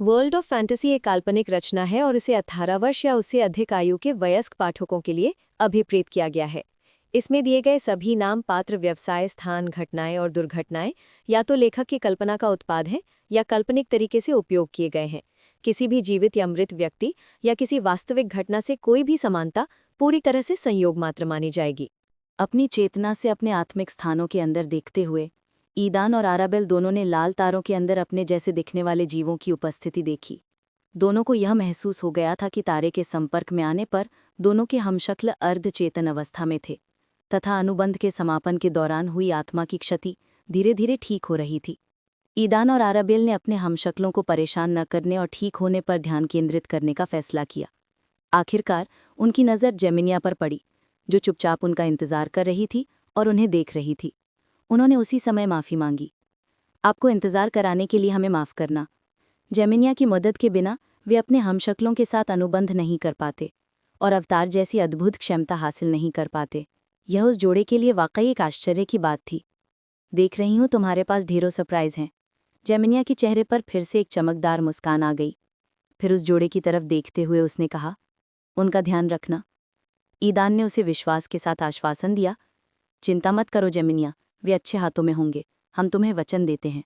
World of fantasy एक काल्पनिक रचना है और इसे 18 वर्ष या उससे अधिक आयु के वयस्क पाठकों के लिए अभिप्रेत किया गया है। इसमें दिए गए सभी नाम, पात्र, व्यवसाय, स्थान, घटनाएं और दुर्घटनाएं या तो लेखक की कल्पना का उत्पाद हैं या काल्पनिक तरीके से उपयोग किए गए हैं। किसी भी जीवित या मृत व्यक्ति या किसी वास्तविक घटना से कोई भी समानता पूरी तरह से संयोग मात्र मानी जाएगी। अपनी चेतना से अपने आत्मिक स्थानों के अंदर देखते हुए ईदान और आराबेल दोनों ने लाल तारों के अंदर अपने जैसे दिखने वाले जीवों की उपस्थिति देखी। दोनों को यह महसूस हो गया था कि तारे के संपर्क में आने पर दोनों के हमशक्ल अर्धचेतन अवस्था में थे तथा अनुबंध के समापन के दौरान हुई आत्मा की क्षति धीरे धीरे ठीक हो रही थी। ईदान और आराबेल ने अपने हमशक्लों को परेशान न करने और ठीक होने पर ध्यान केंद्रित करने का फैसला किया। आखिरकार उनकी नज़र जेमिनिया पर पड़ी, जो चुपचाप उनका इंतजार कर रही थी और उन्हें देख रही थी। उन्होंने उसी समय माफ़ी मांगी। आपको इंतज़ार कराने के लिए हमें माफ़ करना। जेमिनिया की मदद के बिना वे अपने हमशक्लों के साथ अनुबंध नहीं कर पाते और अवतार जैसी अद्भुत क्षमता हासिल नहीं कर पाते। यह उस जोड़े के लिए वाकई एक आश्चर्य की बात थी। देख रही हूँ तुम्हारे पास ढेरों सरप्राइज़ हैं। जेमिनिया के चेहरे पर फिर से एक चमकदार मुस्कान आ गई। फिर उस जोड़े की तरफ देखते हुए उसने कहा, उनका ध्यान रखना। ईदान ने उसे विश्वास के साथ आश्वासन दिया, चिंता मत करो जेमिनिया, वे अच्छे हाथों में होंगे, हम तुम्हें वचन देते हैं।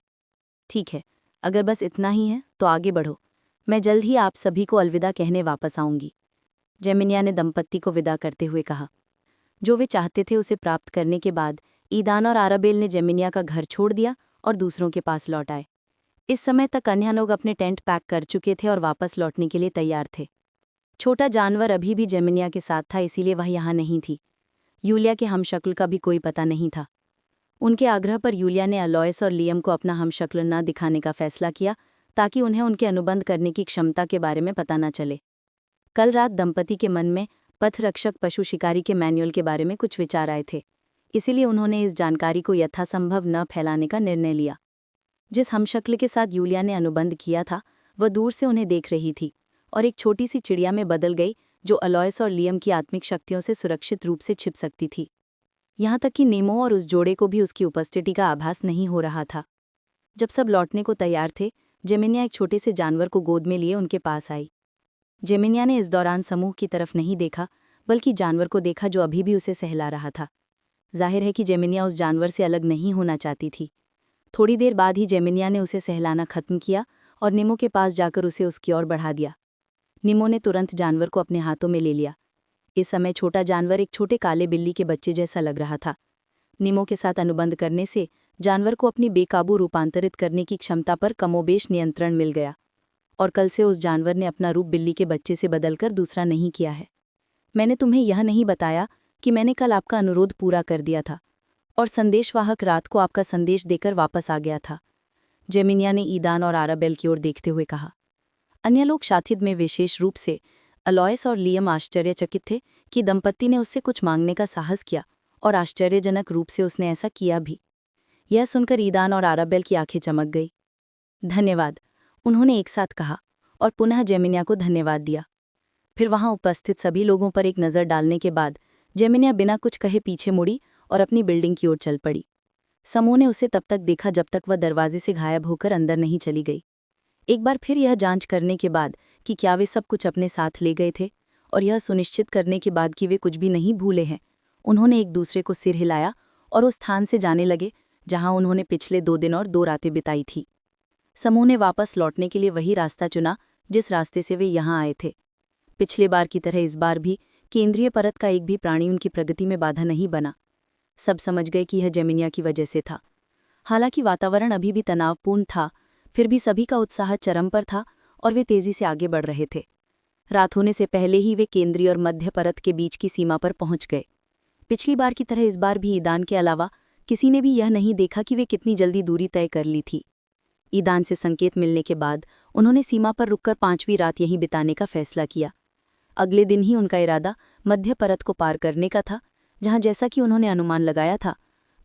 ठीक है, अगर बस इतना ही है तो आगे बढ़ो, मैं जल्द ही आप सभी को अलविदा कहने वापस आऊंगी। जेमिनिया ने दंपत्ति को विदा करते हुए कहा। जो वे चाहते थे उसे प्राप्त करने के बाद ईदान और आराबेल ने जेमिनिया का घर छोड़ दिया और दूसरों के पास लौट आए। इस समय तक अन्य लोग अपने टेंट पैक कर चुके थे और वापस लौटने के लिए तैयार थे। छोटा जानवर अभी भी जेमिनिया के साथ था, इसीलिए वह यहाँ नहीं थी। यूलिया के हमशक्ल का भी कोई पता नहीं था। उनके आग्रह पर यूलिया ने अलोयस और लियम को अपना हमशक्ल न दिखाने का फैसला किया ताकि उन्हें उनके अनुबंध करने की क्षमता के बारे में पता न चले। कल रात दंपति के मन में पथरक्षक पशु शिकारी के मैनुअल के बारे में कुछ विचार आए थे, इसीलिए उन्होंने इस जानकारी को यथासंभव न फैलाने का निर्णय लिया। जिस हमशक्ल के साथ यूलिया ने अनुबंध किया था वह दूर से उन्हें देख रही थी और एक छोटी सी चिड़िया में बदल गई जो अलोयस और लियम की आत्मिक शक्तियों से सुरक्षित रूप से छिप सकती थी। यहाँ तक कि नीमो और उस जोड़े को भी उसकी उपस्थिति का आभास नहीं हो रहा था। जब सब लौटने को तैयार थे, जेमिनिया एक छोटे से जानवर को गोद में लिए उनके पास आई। जेमिनिया ने इस दौरान समूह की तरफ नहीं देखा, बल्कि जानवर को देखा जो अभी भी उसे सहला रहा था। जाहिर है कि जेमिनिया उस जानवर से अलग नहीं होना चाहती थी। थोड़ी देर बाद ही जेमिनिया ने उसे सहलाना खत्म किया और निमो के पास जाकर उसे उसकी ओर बढ़ा दिया। निमो ने तुरंत जानवर को अपने हाथों में ले लिया। इस समय छोटा जानवर एक छोटे काले बिल्ली के बच्चे जैसा लग रहा था। निमो के साथ अनुबंध करने से जानवर को अपनी बेकाबू रूपांतरित करने की क्षमता पर कमोबेश नियंत्रण मिल गया और कल से उस जानवर ने अपना रूप बिल्ली के बच्चे से बदलकर दूसरा नहीं किया है। मैंने तुम्हें यह नहीं बताया कि मैंने कल आपका अनुरोध पूरा कर दिया था और संदेशवाहक रात को आपका संदेश देकर वापस आ गया था। जेमिनिया ने ईदान और आराबेल की ओर देखते हुए कहा। अन्य लोग शातिद में विशेष रूप से अलोयस और लियम आश्चर्यचकित थे कि दंपत्ति ने उससे कुछ मांगने का साहस किया और आश्चर्यजनक रूप से उसने ऐसा किया भी। यह सुनकर ईदान और आराबेल की आंखें चमक गई। धन्यवाद, उन्होंने एक साथ कहा और पुनः जेमिनिया को धन्यवाद दिया। फिर वहां उपस्थित सभी लोगों पर एक नज़र डालने के बाद जेमिनिया बिना कुछ कहे पीछे मुड़ी और अपनी बिल्डिंग की ओर चल पड़ी। समूह ने उसे तब तक देखा जब तक वह दरवाजे से गायब होकर अंदर नहीं चली गई। एक बार फिर यह जांच करने के बाद कि क्या वे सब कुछ अपने साथ ले गए थे और यह सुनिश्चित करने के बाद कि वे कुछ भी नहीं भूले हैं, उन्होंने एक दूसरे को सिर हिलाया और उस स्थान से जाने लगे जहां उन्होंने पिछले 2 दिन और 2 रातें बिताई थी। समूह ने वापस लौटने के लिए वही रास्ता चुना जिस रास्ते से वे यहाँ आए थे। पिछले बार की तरह इस बार भी केंद्रीय परत का एक भी प्राणी उनकी प्रगति में बाधा नहीं बना। सब समझ गए कि यह जेमिनिया की वजह से था। हालांकि वातावरण अभी भी तनावपूर्ण था, फिर भी सभी का उत्साह चरम पर था और वे तेजी से आगे बढ़ रहे थे। रात होने से पहले ही वे केंद्रीय और मध्य परत के बीच की सीमा पर पहुंच गए। पिछली बार की तरह इस बार भी ईदान के अलावा किसी ने भी यह नहीं देखा कि वे कितनी जल्दी दूरी तय कर ली थी। ईदान से संकेत मिलने के बाद उन्होंने सीमा पर रुककर 5वीं रात यहीं बिताने का फैसला किया। अगले दिन ही उनका इरादा मध्य परत को पार करने का था, जहां जैसा कि उन्होंने अनुमान लगाया था,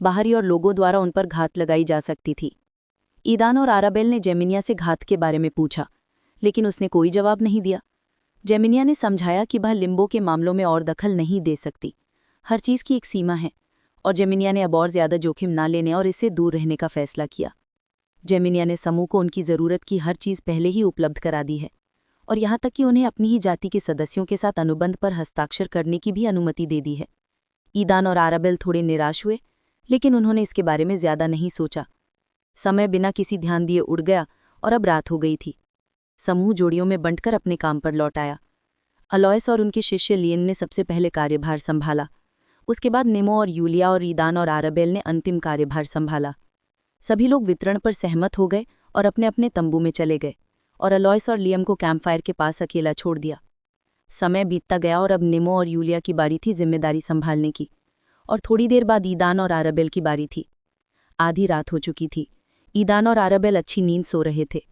बाहरी और लोगों द्वारा उन पर घात लगाई जा सकती थी। ईदान और आराबेल ने जेमिनिया से घात के बारे में पूछा, लेकिन उसने कोई जवाब नहीं दिया। जेमिनिया ने समझाया कि वह लिम्बो के मामलों में और दखल नहीं दे सकती। हर चीज़ की एक सीमा है और जेमिनिया ने अब और ज़्यादा जोखिम ना लेने और इससे दूर रहने का फैसला किया। जेमिनिया ने समूह को उनकी ज़रूरत की हर चीज़ पहले ही उपलब्ध करा दी है और यहाँ तक कि उन्हें अपनी ही जाति के सदस्यों के साथ अनुबंध पर हस्ताक्षर करने की भी अनुमति दे दी है। ईदान और आराबेल थोड़े निराश हुए, लेकिन उन्होंने इसके बारे में ज़्यादा नहीं सोचा। समय बिना किसी ध्यान दिए उड़ गया और अब रात हो गई थी। समूह जोड़ियों में बंटकर अपने काम पर लौट आया। अलोयस और उनके शिष्य लियन ने सबसे पहले कार्यभार संभाला। उसके बाद नेमो और यूलिया और ईदान और आराबेल ने अंतिम कार्यभार संभाला। सभी लोग वितरण पर सहमत हो गए और अपने अपने तंबू में चले गए और अलोयस और लियम को कैंपफायर के पास अकेला छोड़ दिया। समय बीतता गया और अब नेमो और यूलिया की बारी थी जिम्मेदारी संभालने की, और थोड़ी देर बाद ईदान और आराबेल की बारी थी। आधी रात हो चुकी थी। ईदान और आराबेल अच्छी नींद सो रहे थे।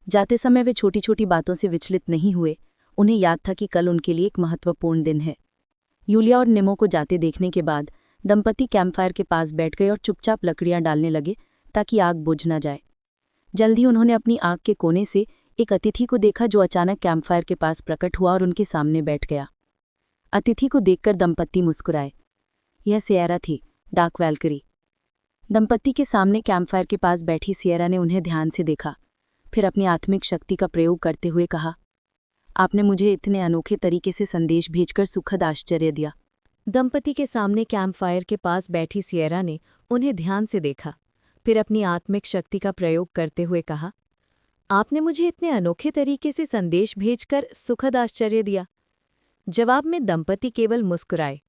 जाते समय वे छोटी छोटी बातों से विचलित नहीं हुए। उन्हें याद था कि कल उनके लिए एक महत्वपूर्ण दिन है। यूलिया और नेमो को जाते देखने के बाद दंपति कैंपफायर के पास बैठ गए और चुपचाप लकड़ियां डालने लगे ताकि आग बुझ न जाए। जल्द ही उन्होंने अपनी आग के कोने से एक अतिथि को देखा जो अचानक कैंपफायर के पास प्रकट हुआ और उनके सामने बैठ गया। अतिथि को देखकर दंपत्ति मुस्कुराए। यह सियरा थी, डार्क वैल्करी। दंपत्ति के सामने कैंपफायर के पास बैठी सियरा ने उन्हें ध्यान से देखा, फिर अपनी आत्मिक शक्ति का प्रयोग करते हुए कहा, आपने मुझे इतने अनोखे तरीके से संदेश भेजकर सुखद आश्चर्य दिया। दंपति के सामने कैंपफायर के पास बैठी सियरा ने उन्हें ध्यान से देखा, फिर अपनी आत्मिक शक्ति का प्रयोग करते हुए कहा, आपने मुझे इतने अनोखे तरीके से संदेश भेजकर सुखद आश्चर्य दिया। जवाब में दंपति केवल मुस्कुराए।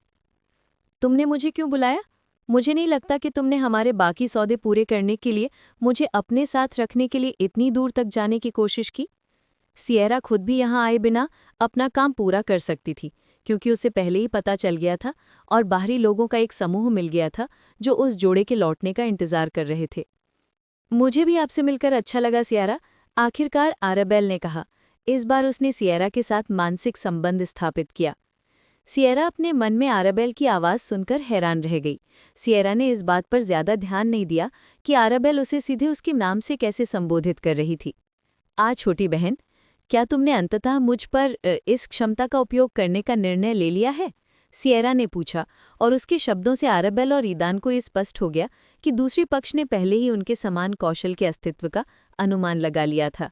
तुमने मुझे क्यों बुलाया? मुझे नहीं लगता कि तुमने हमारे बाकी सौदे पूरे करने के लिए मुझे अपने साथ रखने के लिए इतनी दूर तक जाने की कोशिश की। सियरा खुद भी यहाँ आए बिना अपना काम पूरा कर सकती थी, क्योंकि उसे पहले ही पता चल गया था और बाहरी लोगों का एक समूह मिल गया था जो उस जोड़े के लौटने का इंतजार कर रहे थे। मुझे भी आपसे मिलकर अच्छा लगा सियरा, आखिरकार आराबेल ने कहा। इस बार उसने सियरा के साथ मानसिक संबंध स्थापित किया। सियरा अपने मन में आराबेल की आवाज़ सुनकर हैरान रह गई। सियरा ने इस बात पर ज्यादा ध्यान नहीं दिया कि आराबेल उसे सीधे उसके नाम से कैसे संबोधित कर रही थी। छोटी बहन, क्या तुमने अंततः मुझ पर इस क्षमता का उपयोग करने का निर्णय ले लिया है? सियरा ने पूछा, और उसके शब्दों से आराबेल और ईदान को ये स्पष्ट हो गया कि दूसरी पक्ष ने पहले ही उनके समान कौशल के अस्तित्व का अनुमान लगा लिया था।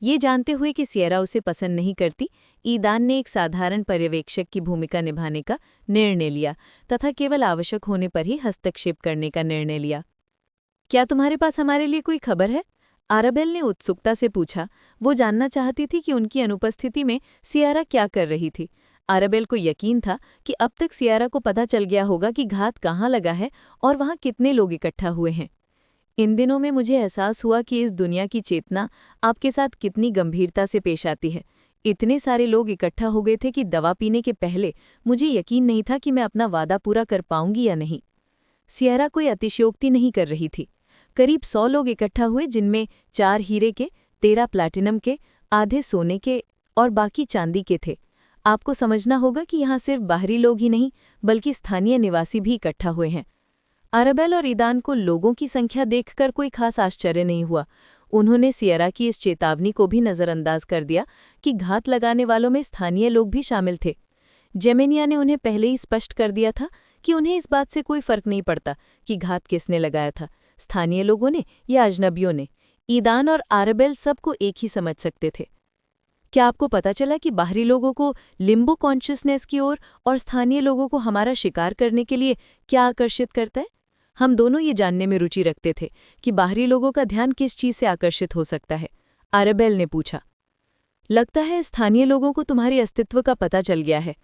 ये जानते हुए कि सियरा उसे पसंद नहीं करती, ईदान ने एक साधारण पर्यवेक्षक की भूमिका निभाने का निर्णय लिया तथा केवल आवश्यक होने पर ही हस्तक्षेप करने का निर्णय लिया। क्या तुम्हारे पास हमारे लिए कोई खबर है? आराबेल ने उत्सुकता से पूछा। वो जानना चाहती थी कि उनकी अनुपस्थिति में सियरा क्या कर रही थी। आराबेल को यकीन था कि अब तक सियरा को पता चल गया होगा कि घात कहाँ लगा है और वहाँ कितने लोग इकट्ठा हुए हैं। इन दिनों में मुझे एहसास हुआ कि इस दुनिया की चेतना आपके साथ कितनी गंभीरता से पेश आती है। इतने सारे लोग इकट्ठा हो गए थे कि दवा पीने के पहले मुझे यकीन नहीं था कि मैं अपना वादा पूरा कर पाऊंगी या नहीं। सियरा कोई अतिशयोक्ति नहीं कर रही थी। करीब 100 लोग इकट्ठा हुए, जिनमें 4 हीरे के, 13 प्लैटिनम के, आधे सोने के और बाकी चांदी के थे। आपको समझना होगा कि यहाँ सिर्फ बाहरी लोग ही नहीं बल्कि स्थानीय निवासी भी इकट्ठा हुए हैं। आराबेल और ईदान को लोगों की संख्या देखकर कोई खास आश्चर्य नहीं हुआ। उन्होंने सियरा की इस चेतावनी को भी नज़रअंदाज कर दिया कि घात लगाने वालों में स्थानीय लोग भी शामिल थे। जेमिनिया ने उन्हें पहले ही स्पष्ट कर दिया था कि उन्हें इस बात से कोई फर्क नहीं पड़ता कि घात किसने लगाया था, स्थानीय लोगों ने या अजनबियों ने। ईदान और आराबेल सबको एक ही समझ सकते थे। क्या आपको पता चला कि बाहरी लोगों को लिम्बो कॉन्शियसनेस की ओर और स्थानीय लोगों को हमारा शिकार करने के लिए क्या आकर्षित करता है? हम दोनों ये जानने में रुचि रखते थे कि बाहरी लोगों का ध्यान किस चीज़ से आकर्षित हो सकता है, आराबेल ने पूछा। लगता है स्थानीय लोगों को तुम्हारे अस्तित्व का पता चल गया है।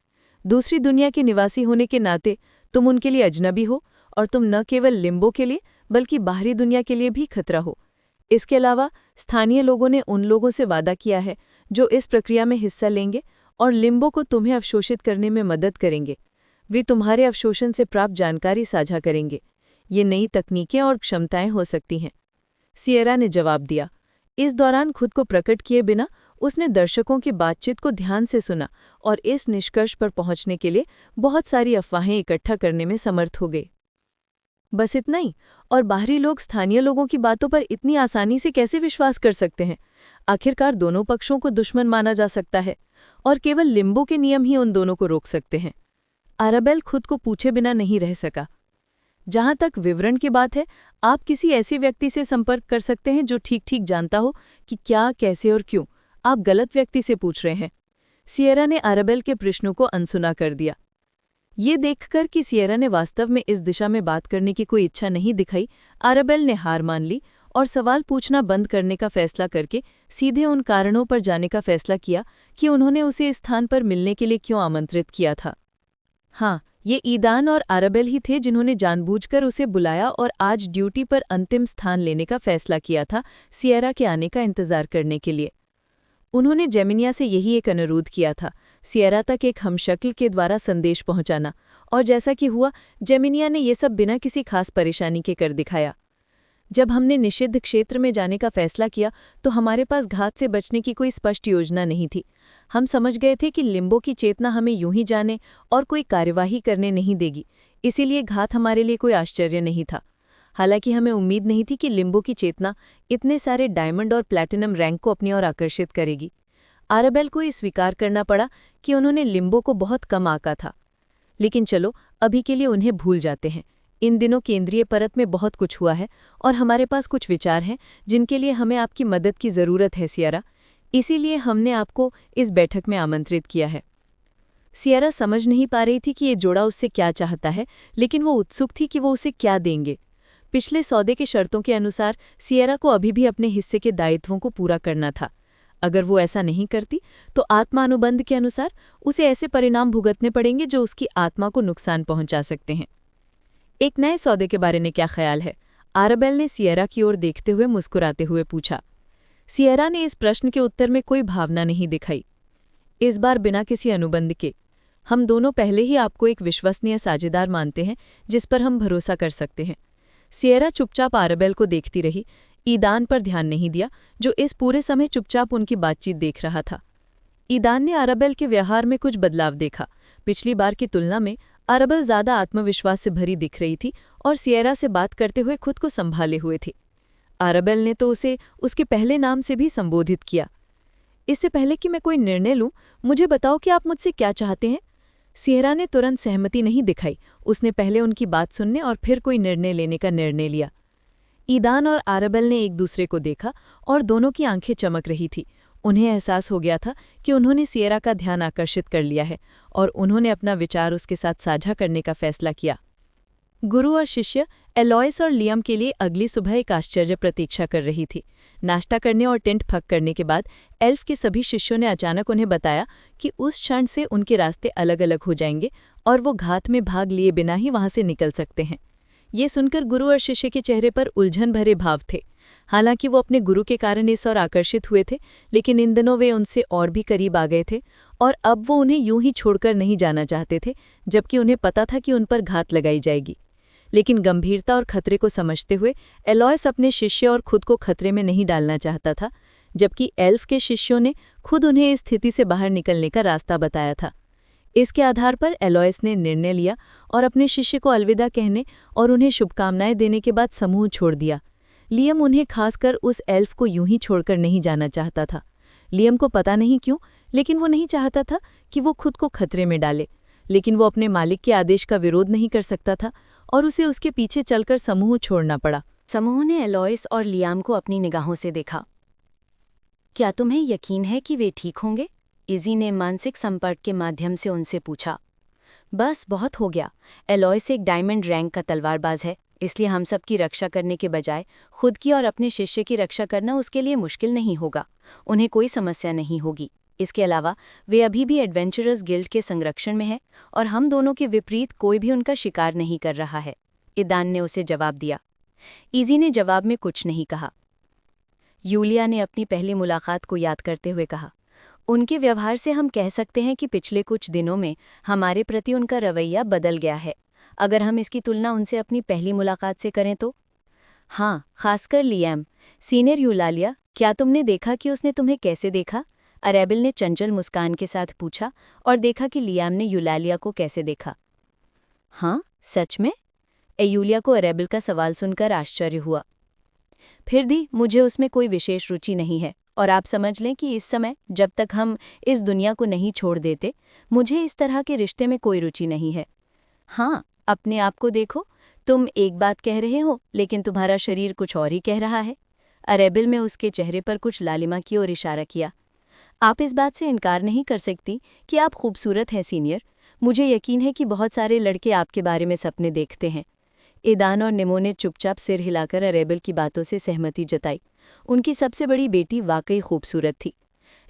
दूसरी दुनिया के निवासी होने के नाते तुम उनके लिए अजनबी हो और तुम न केवल लिम्बो के लिए बल्कि बाहरी दुनिया के लिए भी खतरा हो। इसके अलावा स्थानीय लोगों ने उन लोगों से वादा किया है जो इस प्रक्रिया में हिस्सा लेंगे और लिम्बो को तुम्हें अवशोषित करने में मदद करेंगे। वे तुम्हारे अवशोषण से प्राप्त जानकारी साझा करेंगे। ये नई तकनीकें और क्षमताएं हो सकती हैं, सियरा ने जवाब दिया। इस दौरान खुद को प्रकट किए बिना उसने दर्शकों की बातचीत को ध्यान से सुना और इस निष्कर्ष पर पहुंचने के लिए बहुत सारी अफवाहें इकट्ठा करने में समर्थ हो गए। बस इतना ही? और बाहरी लोग स्थानीय लोगों की बातों पर इतनी आसानी से कैसे विश्वास कर सकते हैं? आखिरकार दोनों पक्षों को दुश्मन माना जा सकता है और केवल लिम्बो के नियम ही उन दोनों को रोक सकते हैं। आराबेल खुद को पूछे बिना नहीं रह सका। जहाँ तक विवरण की बात है, आप किसी ऐसे व्यक्ति से संपर्क कर सकते हैं जो ठीक जानता हो कि क्या, कैसे और क्यों। आप गलत व्यक्ति से पूछ रहे हैं। सिएरा ने आराबेल के प्रश्नों को अनसुना कर दिया। ये देखकर कि सिएरा ने वास्तव में इस दिशा में बात करने की कोई इच्छा नहीं दिखाई, आराबेल ने हार मान ली और सवाल पूछना बंद करने का फैसला करके सीधे उन कारणों पर जाने का फैसला किया कि उन्होंने उसे इस स्थान पर मिलने के लिए क्यों आमंत्रित किया था। हाँ, ये ईदान और आराबेल ही थे जिन्होंने जानबूझकर उसे बुलाया और आज ड्यूटी पर अंतिम स्थान लेने का फैसला किया था, सिएरा के आने का इंतजार करने के लिए। उन्होंने जेमिनिया से यही एक अनुरोध किया था, सिएरा तक एक हमशक्ल के द्वारा संदेश पहुंचाना, और जैसा कि हुआ, जेमिनिया ने ये सब बिना किसी खास परेशानी के कर दिखाया। जब हमने निषिद्ध क्षेत्र में जाने का फैसला किया तो हमारे पास घात से बचने की कोई स्पष्ट योजना नहीं थी। हम समझ गए थे कि लिम्बो की चेतना हमें यूं ही जाने और कोई कार्यवाही करने नहीं देगी, इसीलिए घात हमारे लिए कोई आश्चर्य नहीं था। हालांकि हमें उम्मीद नहीं थी कि लिम्बो की चेतना इतने सारे डायमंड और प्लैटिनम रैंक को अपनी ओर आकर्षित करेगी। आराबेल को ये स्वीकार करना पड़ा कि उन्होंने लिम्बो को बहुत कम आंका था। लेकिन चलो, अभी के लिए उन्हें भूल जाते हैं। इन दिनों केंद्रीय परत में बहुत कुछ हुआ है और हमारे पास कुछ विचार हैं जिनके लिए हमें आपकी मदद की ज़रूरत है, सिएरा। इसीलिए हमने आपको इस बैठक में आमंत्रित किया है। सिएरा समझ नहीं पा रही थी कि ये जोड़ा उससे क्या चाहता है, लेकिन वो उत्सुक थी कि वो उसे क्या देंगे। पिछले सौदे के शर्तों के अनुसार सिएरा को अभी भी अपने हिस्से के दायित्वों को पूरा करना था। अगर वो ऐसा नहीं करती तो आत्मानुबंध के अनुसार उसे ऐसे परिणाम भुगतने पड़ेंगे जो उसकी आत्मा को नुकसान पहुंचा सकते हैं। एक नए सौदे के बारे में क्या ख्याल है? आराबेल ने सिएरा की ओर देखते हुए मुस्कुराते हुए पूछा। सिएरा ने इस प्रश्न के उत्तर में कोई भावना नहीं दिखाई। इस बार बिना किसी अनुबंध के, हम दोनों पहले ही आपको एक विश्वसनीय साझेदार मानते हैं जिस पर हम भरोसा कर सकते हैं। सिएरा चुपचाप आराबेल को देखती रही, ईदान पर ध्यान नहीं दिया, जो इस पूरे समय चुपचाप उनकी बातचीत देख रहा था। ईदान ने आराबेल के व्यवहार में कुछ बदलाव देखा। पिछली बार की तुलना में आराबेल ज़्यादा आत्मविश्वास से भरी दिख रही थी और सिएरा से बात करते हुए खुद को संभाले हुए थी। आराबेल ने तो उसे उसके पहले नाम से भी संबोधित किया। इससे पहले कि मैं कोई निर्णय लूं, मुझे बताओ कि आप मुझसे क्या चाहते हैं? सिएरा ने तुरंत सहमति नहीं दिखाई। उसने पहले उनकी बात सुनने और फिर कोई निर्णय लेने का निर्णय लिया। ईदान और आराबेल ने एक दूसरे को देखा और दोनों की आंखें चमक रही थी। उन्हें एहसास हो गया था कि उन्होंने सिएरा का ध्यान आकर्षित कर लिया है और उन्होंने अपना विचार उसके साथ साझा करने का फैसला किया। गुरु और शिष्य एलॉयस और लियम के लिए अगली सुबह एक आश्चर्य प्रतीक्षा कर रही थी। नाश्ता करने और टेंट फक करने के बाद एल्फ के सभी शिष्यों ने अचानक उन्हें बताया कि उस क्षण से उनके रास्ते अलग अलग हो जाएंगे और वो घात में भाग लिए बिना ही वहां से निकल सकते हैं। ये सुनकर गुरु और शिष्य के चेहरे पर उलझन भरे भाव थे। हालांकि वो अपने गुरु के कारण इस ओर आकर्षित हुए थे, लेकिन इन दिनों वे उनसे और भी करीब आ गए थे और अब वो उन्हें यूं ही छोड़कर नहीं जाना चाहते थे, जबकि उन्हें पता था कि उन पर घात लगाई जाएगी। लेकिन गंभीरता और खतरे को समझते हुए एलॉयस अपने शिष्य और खुद को खतरे में नहीं डालना चाहता था, जबकि एल्फ के शिष्यों ने खुद उन्हें इस स्थिति से बाहर निकलने का रास्ता बताया था। इसके आधार पर एलॉयस ने निर्णय लिया और अपने शिष्य को अलविदा कहने और उन्हें शुभकामनाएं देने के बाद समूह छोड़ दिया। लियम उन्हें खासकर उस एल्फ को यूं ही छोड़कर नहीं जाना चाहता था। लियम को पता नहीं क्यों, लेकिन वो नहीं चाहता था कि वो खुद को खतरे में डाले, लेकिन वो अपने मालिक के आदेश का विरोध नहीं कर सकता था और उसे उसके पीछे चलकर समूह छोड़ना पड़ा। समूह ने एलॉयस और लियाम को अपनी निगाहों से देखा। क्या तुम्हें यकीन है कि वे ठीक होंगे? इज़ी ने मानसिक संपर्क के माध्यम से उनसे पूछा। बस बहुत हो गया। एलॉयस एक डायमंड रैंक का तलवारबाज है, इसलिए हम सब की रक्षा करने के बजाय खुद की और अपने शिष्य की रक्षा करना उसके लिए मुश्किल नहीं होगा। उन्हें कोई समस्या नहीं होगी। इसके अलावा वे अभी भी एडवेंचरर्स गिल्ड के संरक्षण में है और हम दोनों के विपरीत कोई भी उनका शिकार नहीं कर रहा है। ईदान ने उसे जवाब दिया। इज़ी ने जवाब में कुछ नहीं कहा। यूलिया ने अपनी पहली मुलाकात को याद करते हुए कहा, उनके व्यवहार से हम कह सकते हैं कि पिछले कुछ दिनों में हमारे प्रति उनका रवैया बदल गया है। अगर हम इसकी तुलना उनसे अपनी पहली मुलाकात से करें तो? हाँ, खासकर लियम। सीनियर यूलालिया, क्या तुमने देखा कि उसने तुम्हें कैसे देखा? अरेबिल ने चंचल मुस्कान के साथ पूछा और देखा कि लियाम ने यूलालिया को कैसे देखा। हाँ, सच में? यूलिया को अरेबिल का सवाल सुनकर आश्चर्य हुआ। फिर भी मुझे उसमें कोई विशेष रुचि नहीं है और आप समझ लें कि इस समय जब तक हम इस दुनिया को नहीं छोड़ देते, मुझे इस तरह के रिश्ते में कोई रुचि नहीं है। हाँ, अपने आप को देखो, तुम एक बात कह रहे हो, लेकिन तुम्हारा शरीर कुछ और ही कह रहा है। अरेबिल में उसके चेहरे पर कुछ लालिमा की ओर इशारा किया। आप इस बात से इनकार नहीं कर सकती कि आप खूबसूरत हैं सीनियर। मुझे यकीन है कि बहुत सारे लड़के आपके बारे में सपने देखते हैं। ईदान और निमो ने चुपचाप सिर हिलाकर अरेबिल की बातों से सहमति जताई। उनकी सबसे बड़ी बेटी वाकई खूबसूरत थी।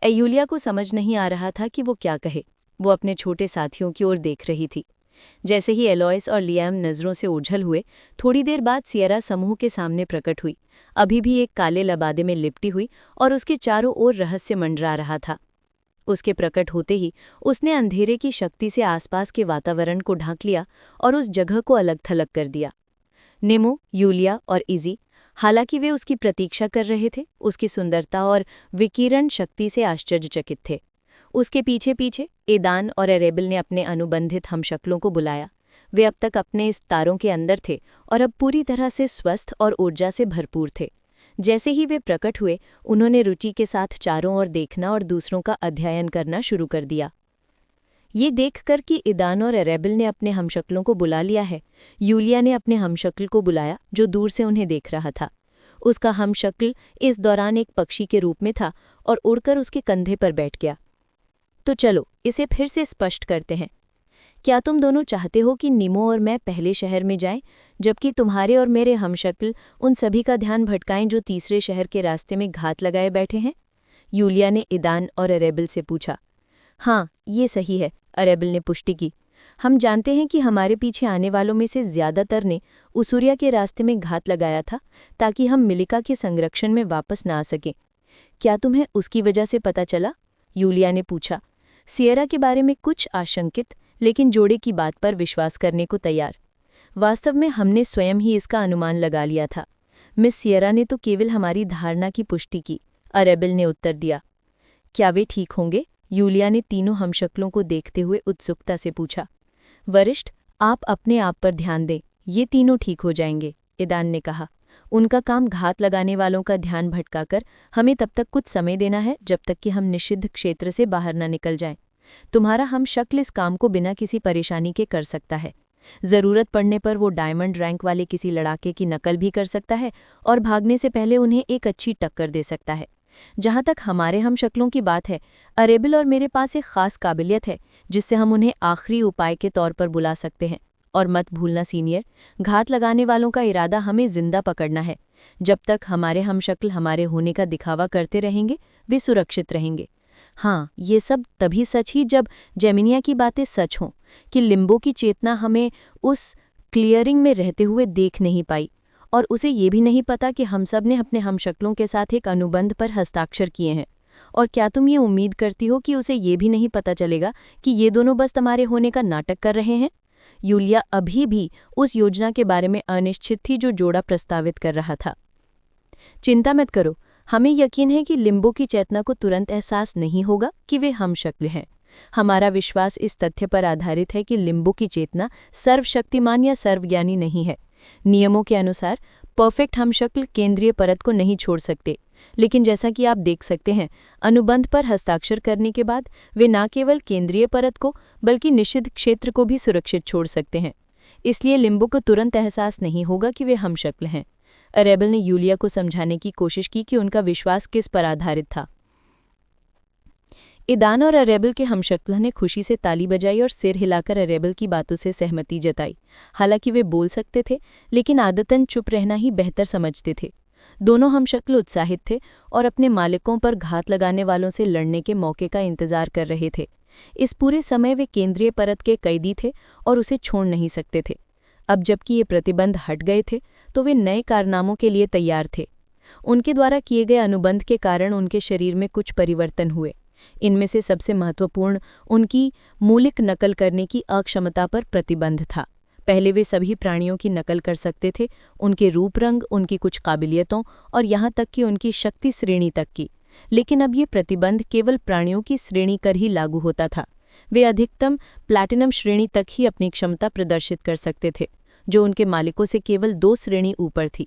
यूलिया को समझ नहीं आ रहा था कि वो क्या कहे। वो अपने छोटे साथियों की ओर देख रही थी। जैसे ही एलॉयस और लियाम नज़रों से ओझल हुए, थोड़ी देर बाद सियरा समूह के सामने प्रकट हुई, अभी भी एक काले लबादे में लिपटी हुई, और उसके चारों ओर रहस्य मंडरा रहा था। उसके प्रकट होते ही उसने अंधेरे की शक्ति से आसपास के वातावरण को ढांक लिया और उस जगह को अलग थलग कर दिया। निमो, यूलिया और इजी, हालांकि वे उसकी प्रतीक्षा कर रहे थे, उसकी सुंदरता और विकिरण शक्ति से आश्चर्यचकित थे। उसके पीछे पीछे ईदान और अरेबिल ने अपने अनुबंधित हमशक्लों को बुलाया। वे अब तक अपने इस तारों के अंदर थे और अब पूरी तरह से स्वस्थ और ऊर्जा से भरपूर थे। जैसे ही वे प्रकट हुए, उन्होंने रुचि के साथ चारों ओर देखना और दूसरों का अध्ययन करना शुरू कर दिया। ये देखकर कि ईदान और अरेबिल ने अपने हमशक्लों को बुला लिया है, यूलिया ने अपने हमशक्ल को बुलाया जो दूर से उन्हें देख रहा था। उसका हमशक्ल इस दौरान एक पक्षी के रूप में था और उड़कर उसके कंधे पर बैठ गया। तो चलो इसे फिर से स्पष्ट करते हैं। क्या तुम दोनों चाहते हो कि निमो और मैं पहले शहर में जाएं, जबकि तुम्हारे और मेरे हमशक्ल उन सभी का ध्यान भटकाएं जो तीसरे शहर के रास्ते में घात लगाए बैठे हैं? यूलिया ने ईदान और अरेबिल से पूछा। हाँ, ये सही है, अरेबिल ने पुष्टि की। हम जानते हैं कि हमारे पीछे आने वालों में से ज्यादातर ने उसूरिया के रास्ते में घात लगाया था ताकि हम मिलिका के संरक्षण में वापस ना आ सकें। क्या तुम्हें उसकी वजह से पता चला? यूलिया ने पूछा, सियरा के बारे में कुछ आशंकित, लेकिन जोड़े की बात पर विश्वास करने को तैयार। वास्तव में हमने स्वयं ही इसका अनुमान लगा लिया था। मिस सियरा ने तो केवल हमारी धारणा की पुष्टि की, अरेबिल ने उत्तर दिया। क्या वे ठीक होंगे? यूलिया ने तीनों हमशक्लों को देखते हुए उत्सुकता से पूछा। वरिष्ठ, आप अपने आप पर ध्यान दें, ये तीनों ठीक हो जाएंगे, ईदान ने कहा। उनका काम घात लगाने वालों का ध्यान भटकाकर हमें तब तक कुछ समय देना है जब तक कि हम निषिद्ध क्षेत्र से बाहर न निकल जाएं। तुम्हारा हमशक्ल इस काम को बिना किसी परेशानी के कर सकता है। ज़रूरत पड़ने पर वो डायमंड रैंक वाले किसी लड़ाके की नकल भी कर सकता है और भागने से पहले उन्हें एक अच्छी टक्कर दे सकता है। जहाँ तक हमारे हमशक्लों की बात है, अरेबिल और मेरे पास एक खास काबिलियत है जिससे हम उन्हें आखिरी उपाय के तौर पर बुला सकते हैं। और मत भूलना सीनियर, घात लगाने वालों का इरादा हमें जिंदा पकड़ना है। जब तक हमारे हमशक्ल हमारे होने का दिखावा करते रहेंगे, वे सुरक्षित रहेंगे। हाँ, ये सब तभी सच ही जब जेमिनिया की बातें सच हों कि लिम्बो की चेतना हमें उस क्लियरिंग में रहते हुए देख नहीं पाई, और उसे ये भी नहीं पता कि हम सब ने अपने हमशक्लों के साथ एक अनुबंध पर हस्ताक्षर किए हैं। और क्या तुम ये उम्मीद करती हो कि उसे ये भी नहीं पता चलेगा कि ये दोनों बस तुम्हारे होने का नाटक कर रहे हैं? यूलिया अभी भी उस योजना के बारे में अनिश्चित थी जो जोड़ा प्रस्तावित कर रहा था। चिंता मत करो, हमें यकीन है कि लिम्बो की चेतना को तुरंत एहसास नहीं होगा कि वे हमशक्ल हैं। हमारा विश्वास इस तथ्य पर आधारित है कि लिम्बो की चेतना सर्वशक्तिमान या सर्वज्ञानी नहीं है। नियमों के अनुसार परफेक्ट हमशक्ल केंद्रीय परत को नहीं छोड़ सकते, लेकिन जैसा कि आप देख सकते हैं, अनुबंध पर हस्ताक्षर करने के बाद वे न केवल केंद्रीय परत को बल्कि निषिद्ध क्षेत्र को भी सुरक्षित छोड़ सकते हैं। इसलिए लिम्बो को तुरंत एहसास नहीं होगा कि वे हमशक्ल हैं। अरेबिल ने यूलिया को समझाने की कोशिश की कि उनका विश्वास किस पर आधारित था। ईदान और अरेबिल के हमशक्ल ने खुशी से ताली बजाई और सिर हिलाकर अरेबिल की बातों से सहमति जताई। हालांकि वे बोल सकते थे, लेकिन आदतन चुप रहना ही बेहतर समझते थे। दोनों हमशक्ल उत्साहित थे और अपने मालिकों पर घात लगाने वालों से लड़ने के मौके का इंतजार कर रहे थे। इस पूरे समय वे केंद्रीय परत के कैदी थे और उसे छोड़ नहीं सकते थे। अब जबकि ये प्रतिबंध हट गए थे, तो वे नए कारनामों के लिए तैयार थे। उनके द्वारा किए गए अनुबंध के कारण उनके शरीर में कुछ परिवर्तन हुए। इनमें से सबसे महत्वपूर्ण उनकी मूलिक नकल करने की अक्षमता पर प्रतिबंध था। पहले वे सभी प्राणियों की नकल कर सकते थे, उनके रूप रंग, उनकी कुछ काबिलियतों और यहाँ तक कि उनकी शक्ति श्रेणी तक की। लेकिन अब ये प्रतिबंध केवल प्राणियों की श्रेणी कर ही लागू होता था। वे अधिकतम प्लैटिनम श्रेणी तक ही अपनी क्षमता प्रदर्शित कर सकते थे, जो उनके मालिकों से केवल 2 श्रेणी ऊपर थी,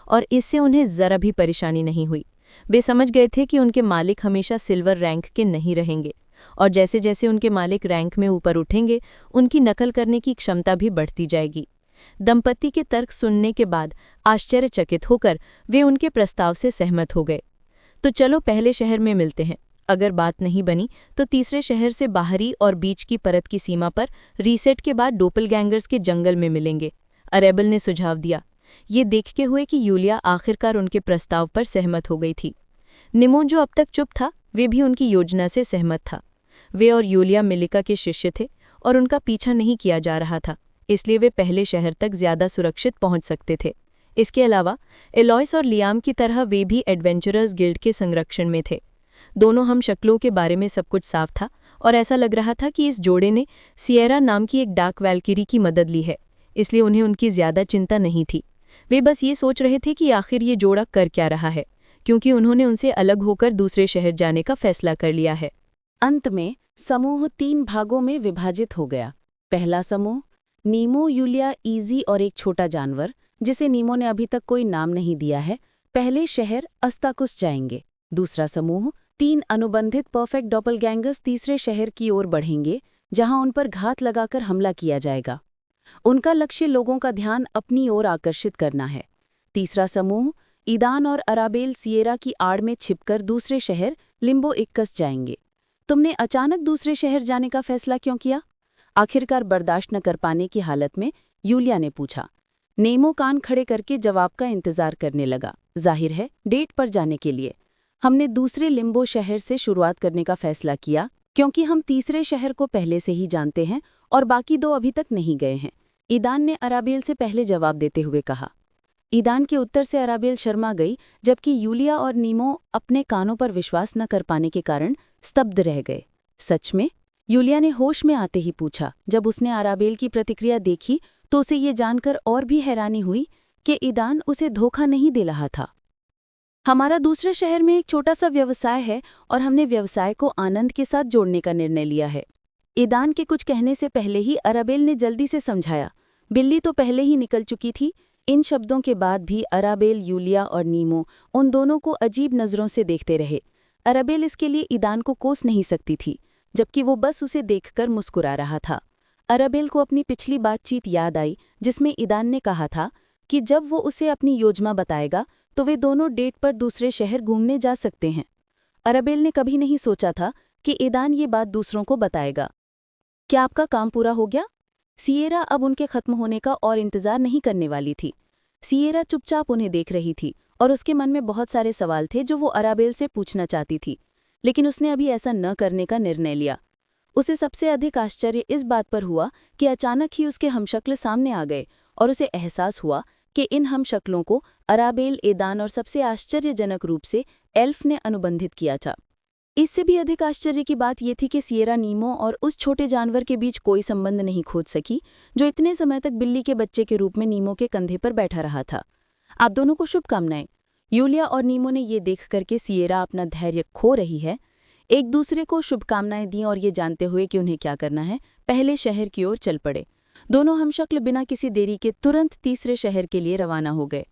और इससे उन्हें जरा भी परेशानी नहीं हुई। वे समझ गए थे कि उनके मालिक हमेशा सिल्वर रैंक के नहीं रहेंगे, और जैसे जैसे उनके मालिक रैंक में ऊपर उठेंगे, उनकी नकल करने की क्षमता भी बढ़ती जाएगी। दंपति के तर्क सुनने के बाद आश्चर्यचकित होकर वे उनके प्रस्ताव से सहमत हो गए। तो चलो पहले शहर में मिलते हैं, अगर बात नहीं बनी तो तीसरे शहर से बाहरी और बीच की परत की सीमा पर रीसेट के बाद डोपलगैंगर्स के जंगल में मिलेंगे, अरेबल ने सुझाव दिया। ये देखते हुए कि यूलिया आखिरकार उनके प्रस्ताव पर सहमत हो गई थी। निमो, जो अब तक चुप था, वे भी उनकी योजना से सहमत था। वे और यूलिया मिलिका के शिष्य थे और उनका पीछा नहीं किया जा रहा था, इसलिए वे पहले शहर तक ज्यादा सुरक्षित पहुंच सकते थे। इसके अलावा एलॉयस और लियाम की तरह वे भी एडवेंचरर्स गिल्ड के संरक्षण में थे। दोनों हम शक्लों के बारे में सब कुछ साफ था और ऐसा लग रहा था कि इस जोड़े ने सिएरा नाम की एक डार्क वैल्किरी की मदद ली है, इसलिए उन्हें उनकी ज्यादा चिंता नहीं थी। वे बस ये सोच रहे थे कि आखिर ये जोड़ा कर क्या रहा है, क्योंकि उन्होंने उनसे अलग होकर दूसरे शहर जाने का फैसला कर लिया है। अंत में समूह 3 भागों में विभाजित हो गया। पहला समूह नीमो, यूलिया, ईजी और एक छोटा जानवर जिसे नीमो ने अभी तक कोई नाम नहीं दिया है, पहले शहर अस्ताकुस जाएंगे। दूसरा समूह 3 अनुबंधित परफेक्ट डॉपलगैंगर्स तीसरे शहर की ओर बढ़ेंगे, जहां उन पर घात लगाकर हमला किया जाएगा। उनका लक्ष्य लोगों का ध्यान अपनी ओर आकर्षित करना है। तीसरा समूह ईदान और अराबेल सिएरा की आड़ में छिपकर दूसरे शहर लिम्बो इक्कस जाएंगे। तुमने अचानक दूसरे शहर जाने का फैसला क्यों किया? आखिरकार बर्दाश्त न कर पाने की हालत में यूलिया ने पूछा। नेमो कान खड़े करके जवाब का इंतजार करने लगा। जाहिर है, डेट पर जाने के लिए। हमने दूसरे लिम्बो शहर से शुरुआत करने का फैसला किया क्योंकि हम तीसरे शहर को पहले से ही जानते हैं और बाकी 2 अभी तक नहीं गए हैं, ईदान ने अराबेल से पहले जवाब देते हुए कहा। ईदान के उत्तर से अराबेल शर्मा गई, जबकि यूलिया और नीमो अपने कानों पर विश्वास न कर पाने के कारण स्तब्ध रह गए। सच में? यूलिया ने होश में आते ही पूछा। जब उसने अराबेल की प्रतिक्रिया देखी तो उसे ये जानकर और भी हैरानी हुई कि ईदान उसे धोखा नहीं दे रहा था। हमारा दूसरे शहर में एक छोटा सा व्यवसाय है और हमने व्यवसाय को आनंद के साथ जोड़ने का निर्णय लिया है। ईदान के कुछ कहने से पहले ही अराबेल ने जल्दी से समझाया। बिल्ली तो पहले ही निकल चुकी थी। इन शब्दों के बाद भी अराबेल, यूलिया और नीमो उन दोनों को अजीब नज़रों से देखते रहे। अराबेल इसके लिए ईदान को कोस नहीं सकती थी, जबकि वो बस उसे देखकर मुस्कुरा रहा था। अराबेल को अपनी पिछली बातचीत याद आई जिसमें ईदान ने कहा था कि जब वो उसे अपनी योजना बताएगा तो वे दोनों डेट पर दूसरे शहर घूमने जा सकते हैं। अराबेल ने कभी नहीं सोचा था कि ईदान ये बात दूसरों को बताएगा। क्या आपका काम पूरा हो गया? सिएरा अब उनके खत्म होने का और इंतजार नहीं करने वाली थी। सिएरा चुपचाप उन्हें देख रही थी और उसके मन में बहुत सारे सवाल थे जो वो अराबेल से पूछना चाहती थी, लेकिन उसने अभी ऐसा न करने का निर्णय लिया। उसे सबसे अधिक आश्चर्य इस बात पर हुआ कि अचानक ही उसके हमशक्ल सामने आ गए और उसे एहसास हुआ कि इन हमशक्लों को अराबेल, ईदान और सबसे आश्चर्यजनक रूप से एल्फ ने अनुबंधित किया था। इससे भी अधिक आश्चर्य की बात यह थी कि सिएरा नीमो और उस छोटे जानवर के बीच कोई संबंध नहीं खोज सकी जो इतने समय तक बिल्ली के बच्चे के रूप में नीमो के कंधे पर बैठा रहा था। आप दोनों को शुभकामनाएं। यूलिया और नीमो ने ये देख करके सिएरा अपना धैर्य खो रही है, एक दूसरे को शुभकामनाएं दी और ये जानते हुए कि उन्हें क्या करना है, पहले शहर की ओर चल पड़े। दोनों हमशक्ल बिना किसी देरी के तुरंत तीसरे शहर के लिए रवाना हो गए।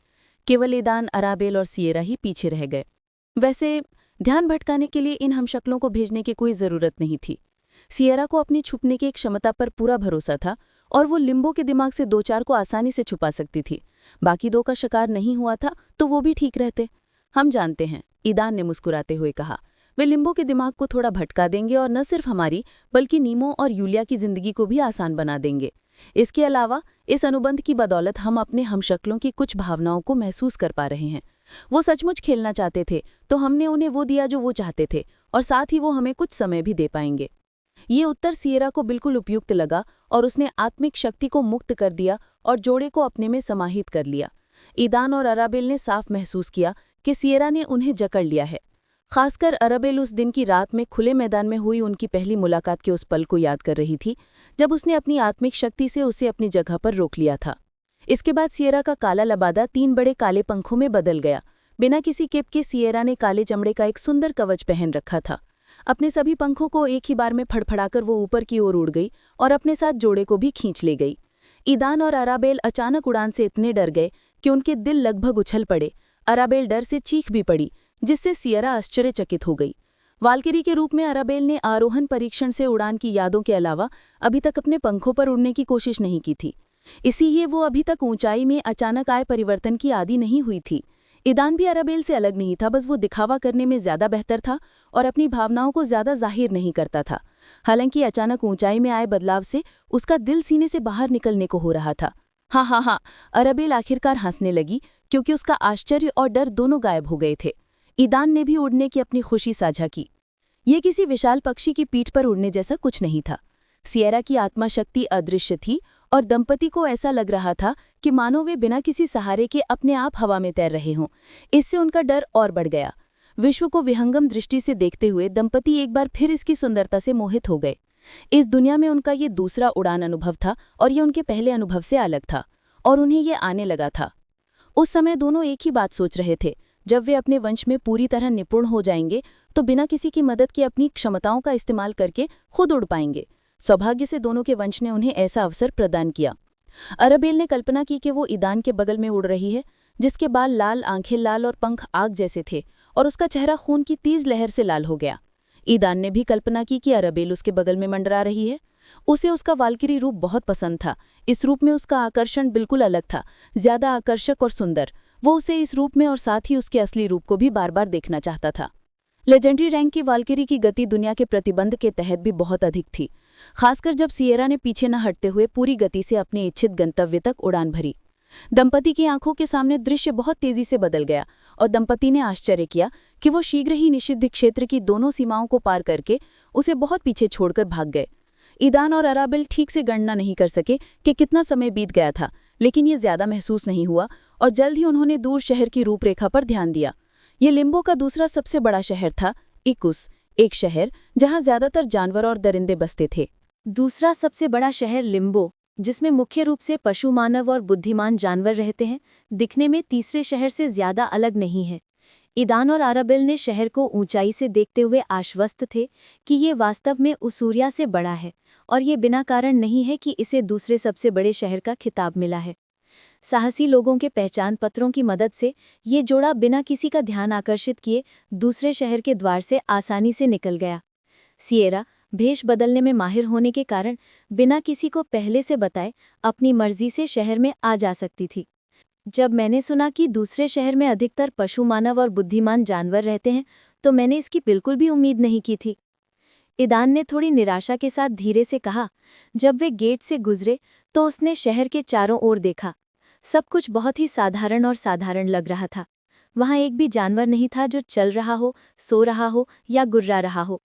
केवल ईदान, अराबेल और सिएरा ही पीछे रह गए। वैसे ध्यान भटकाने के लिए इन हमशक्लों को भेजने की कोई ज़रूरत नहीं थी। सिएरा को अपनी छुपने की क्षमता पर पूरा भरोसा था और वो लिम्बो के दिमाग से 2-4 को आसानी से छुपा सकती थी। बाकी 2 का शिकार नहीं हुआ था तो वो भी ठीक रहते। हम जानते हैं, ईदान ने मुस्कुराते हुए कहा। वे लिम्बो के दिमाग को थोड़ा भटका देंगे और न सिर्फ हमारी बल्कि नीमो और यूलिया की जिंदगी को भी आसान बना देंगे। इसके अलावा इस अनुबंध की बदौलत हम अपने हमशक्लों की कुछ भावनाओं को महसूस कर पा रहे हैं। वो सचमुच खेलना चाहते थे तो हमने उन्हें वो दिया जो वो चाहते थे और साथ ही वो हमें कुछ समय भी दे पाएंगे। ये उत्तर सिएरा को बिल्कुल उपयुक्त लगा और उसने आत्मिक शक्ति को मुक्त कर दिया और जोड़े को अपने में समाहित कर लिया। ईदान और अराबेल ने साफ महसूस किया कि सिएरा ने उन्हें जकड़ लिया है। खासकर अराबेल उस दिन की रात में खुले मैदान में हुई उनकी पहली मुलाकात के उस पल को याद कर रही थी जब उसने अपनी आत्मिक शक्ति से उसे अपनी जगह पर रोक लिया था। इसके बाद सिएरा का काला लबादा 3 बड़े काले पंखों में बदल गया। बिना किसी केप के सिएरा ने काले चमड़े का एक सुंदर कवच पहन रखा था। अपने सभी पंखों को एक ही बार में फड़फड़ाकर वो ऊपर की ओर उड़ गई और अपने साथ जोड़े को भी खींच ले गई। ईदान और अराबेल अचानक उड़ान से इतने डर गए कि उनके दिल लगभग उछल पड़े। अराबेल डर से चीख भी पड़ी, जिससे सिएरा आश्चर्यचकित हो गई। वाल्किरी के रूप में अराबेल ने आरोहण परीक्षण से उड़ान की यादों के अलावा अभी तक अपने पंखों पर उड़ने की कोशिश नहीं की थी। इसीलिए वो अभी तक ऊंचाई में अचानक आए परिवर्तन की आदी नहीं हुई थी। ईदान भी अराबेल से अलग नहीं था, बस वो दिखावा करने में ज्यादा बेहतर था और अपनी भावनाओं को ज्यादा जाहिर नहीं करता था। हालांकि अचानक ऊंचाई में आए बदलाव से उसका दिल सीने से बाहर निकलने को हो रहा था। हाँ हाँ हाँ, अराबेल आखिरकार हंसने लगी, क्योंकि उसका आश्चर्य और डर दोनों गायब हो गए थे। ईदान ने भी उड़ने की अपनी खुशी साझा की। ये किसी विशाल पक्षी की पीठ पर उड़ने जैसा कुछ नहीं था। सिएरा की आत्मा शक्ति अदृश्य थी और दंपति को ऐसा लग रहा था कि मानो वे बिना किसी सहारे के अपने आप हवा में तैर रहे हों। इससे उनका डर और बढ़ गया। विश्व को विहंगम दृष्टि से देखते हुए दंपति एक बार फिर इसकी सुंदरता से मोहित हो गए। इस दुनिया में उनका ये दूसरा उड़ान अनुभव था और ये उनके पहले अनुभव से अलग था, और उन्हें ये आने लगा था। उस समय दोनों एक ही बात सोच रहे थे, जब वे अपने वंश में पूरी तरह निपुण हो जाएंगे तो बिना किसी की मदद के अपनी क्षमताओं का इस्तेमाल करके खुद उड़ पाएंगे। सौभाग्य से दोनों के वंश ने उन्हें ऐसा अवसर प्रदान किया। अराबेल ने कल्पना की कि वो ईदान के बगल में उड़ रही है, जिसके बाल लाल, आंखें लाल और पंख आग जैसे थे, और उसका चेहरा खून की तेज लहर से लाल हो गया। ईदान ने भी कल्पना की कि अराबेल उसके बगल में मंडरा रही है। उसे उसका वाल्किरी रूप बहुत पसंद था। इस रूप में उसका आकर्षण बिल्कुल अलग था, ज्यादा आकर्षक और सुंदर। वो उसे इस रूप में और साथ ही उसके असली रूप को भी बार बार देखना चाहता था। लेजेंडरी रैंक की वाल्किरी की गति दुनिया के प्रतिबंध के तहत भी बहुत अधिक थी, खासकर जब सिएरा ने पीछे न हटते हुए पूरी गति से अपने इच्छित गंतव्य तक उड़ान भरी। दंपति की आंखों के सामने दृश्य बहुत तेजी से बदल गया और दंपति ने आश्चर्य किया कि वो शीघ्र ही निषिद्ध क्षेत्र की दोनों सीमाओं को पार करके उसे बहुत पीछे छोड़कर भाग गए। ईदान और अराबेल ठीक से गणना नहीं कर सके कि कितना समय बीत गया था, लेकिन ये ज्यादा महसूस नहीं हुआ और जल्द ही उन्होंने दूर शहर की रूपरेखा पर ध्यान दिया। ये लिम्बो का दूसरा सबसे बड़ा शहर था, इकुस, एक शहर जहां ज्यादातर जानवर और दरिंदे बसते थे। दूसरा सबसे बड़ा शहर लिम्बो, जिसमें मुख्य रूप से पशु, मानव और बुद्धिमान जानवर रहते हैं, दिखने में तीसरे शहर से ज्यादा अलग नहीं है। ईदान और अराबेल ने शहर को ऊंचाई से देखते हुए आश्वस्त थे कि ये वास्तव में उसूरिया से बड़ा है और ये बिना कारण नहीं है कि इसे दूसरे सबसे बड़े शहर का खिताब मिला है। साहसी लोगों के पहचान पत्रों की मदद से ये जोड़ा बिना किसी का ध्यान आकर्षित किए दूसरे शहर के द्वार से आसानी से निकल गया। सिएरा भेष बदलने में माहिर होने के कारण बिना किसी को पहले से बताए अपनी मर्जी से शहर में आ जा सकती थी। जब मैंने सुना कि दूसरे शहर में अधिकतर पशु, मानव और बुद्धिमान जानवर रहते हैं, तो मैंने इसकी बिल्कुल भी उम्मीद नहीं की थी। ईदान ने थोड़ी निराशा के साथ धीरे से कहा। जब वे गेट से गुजरे तो उसने शहर के चारों ओर देखा। सब कुछ बहुत ही साधारण और साधारण लग रहा था। वहाँ एक भी जानवर नहीं था जो चल रहा हो, सो रहा हो या गुर्रा रहा हो।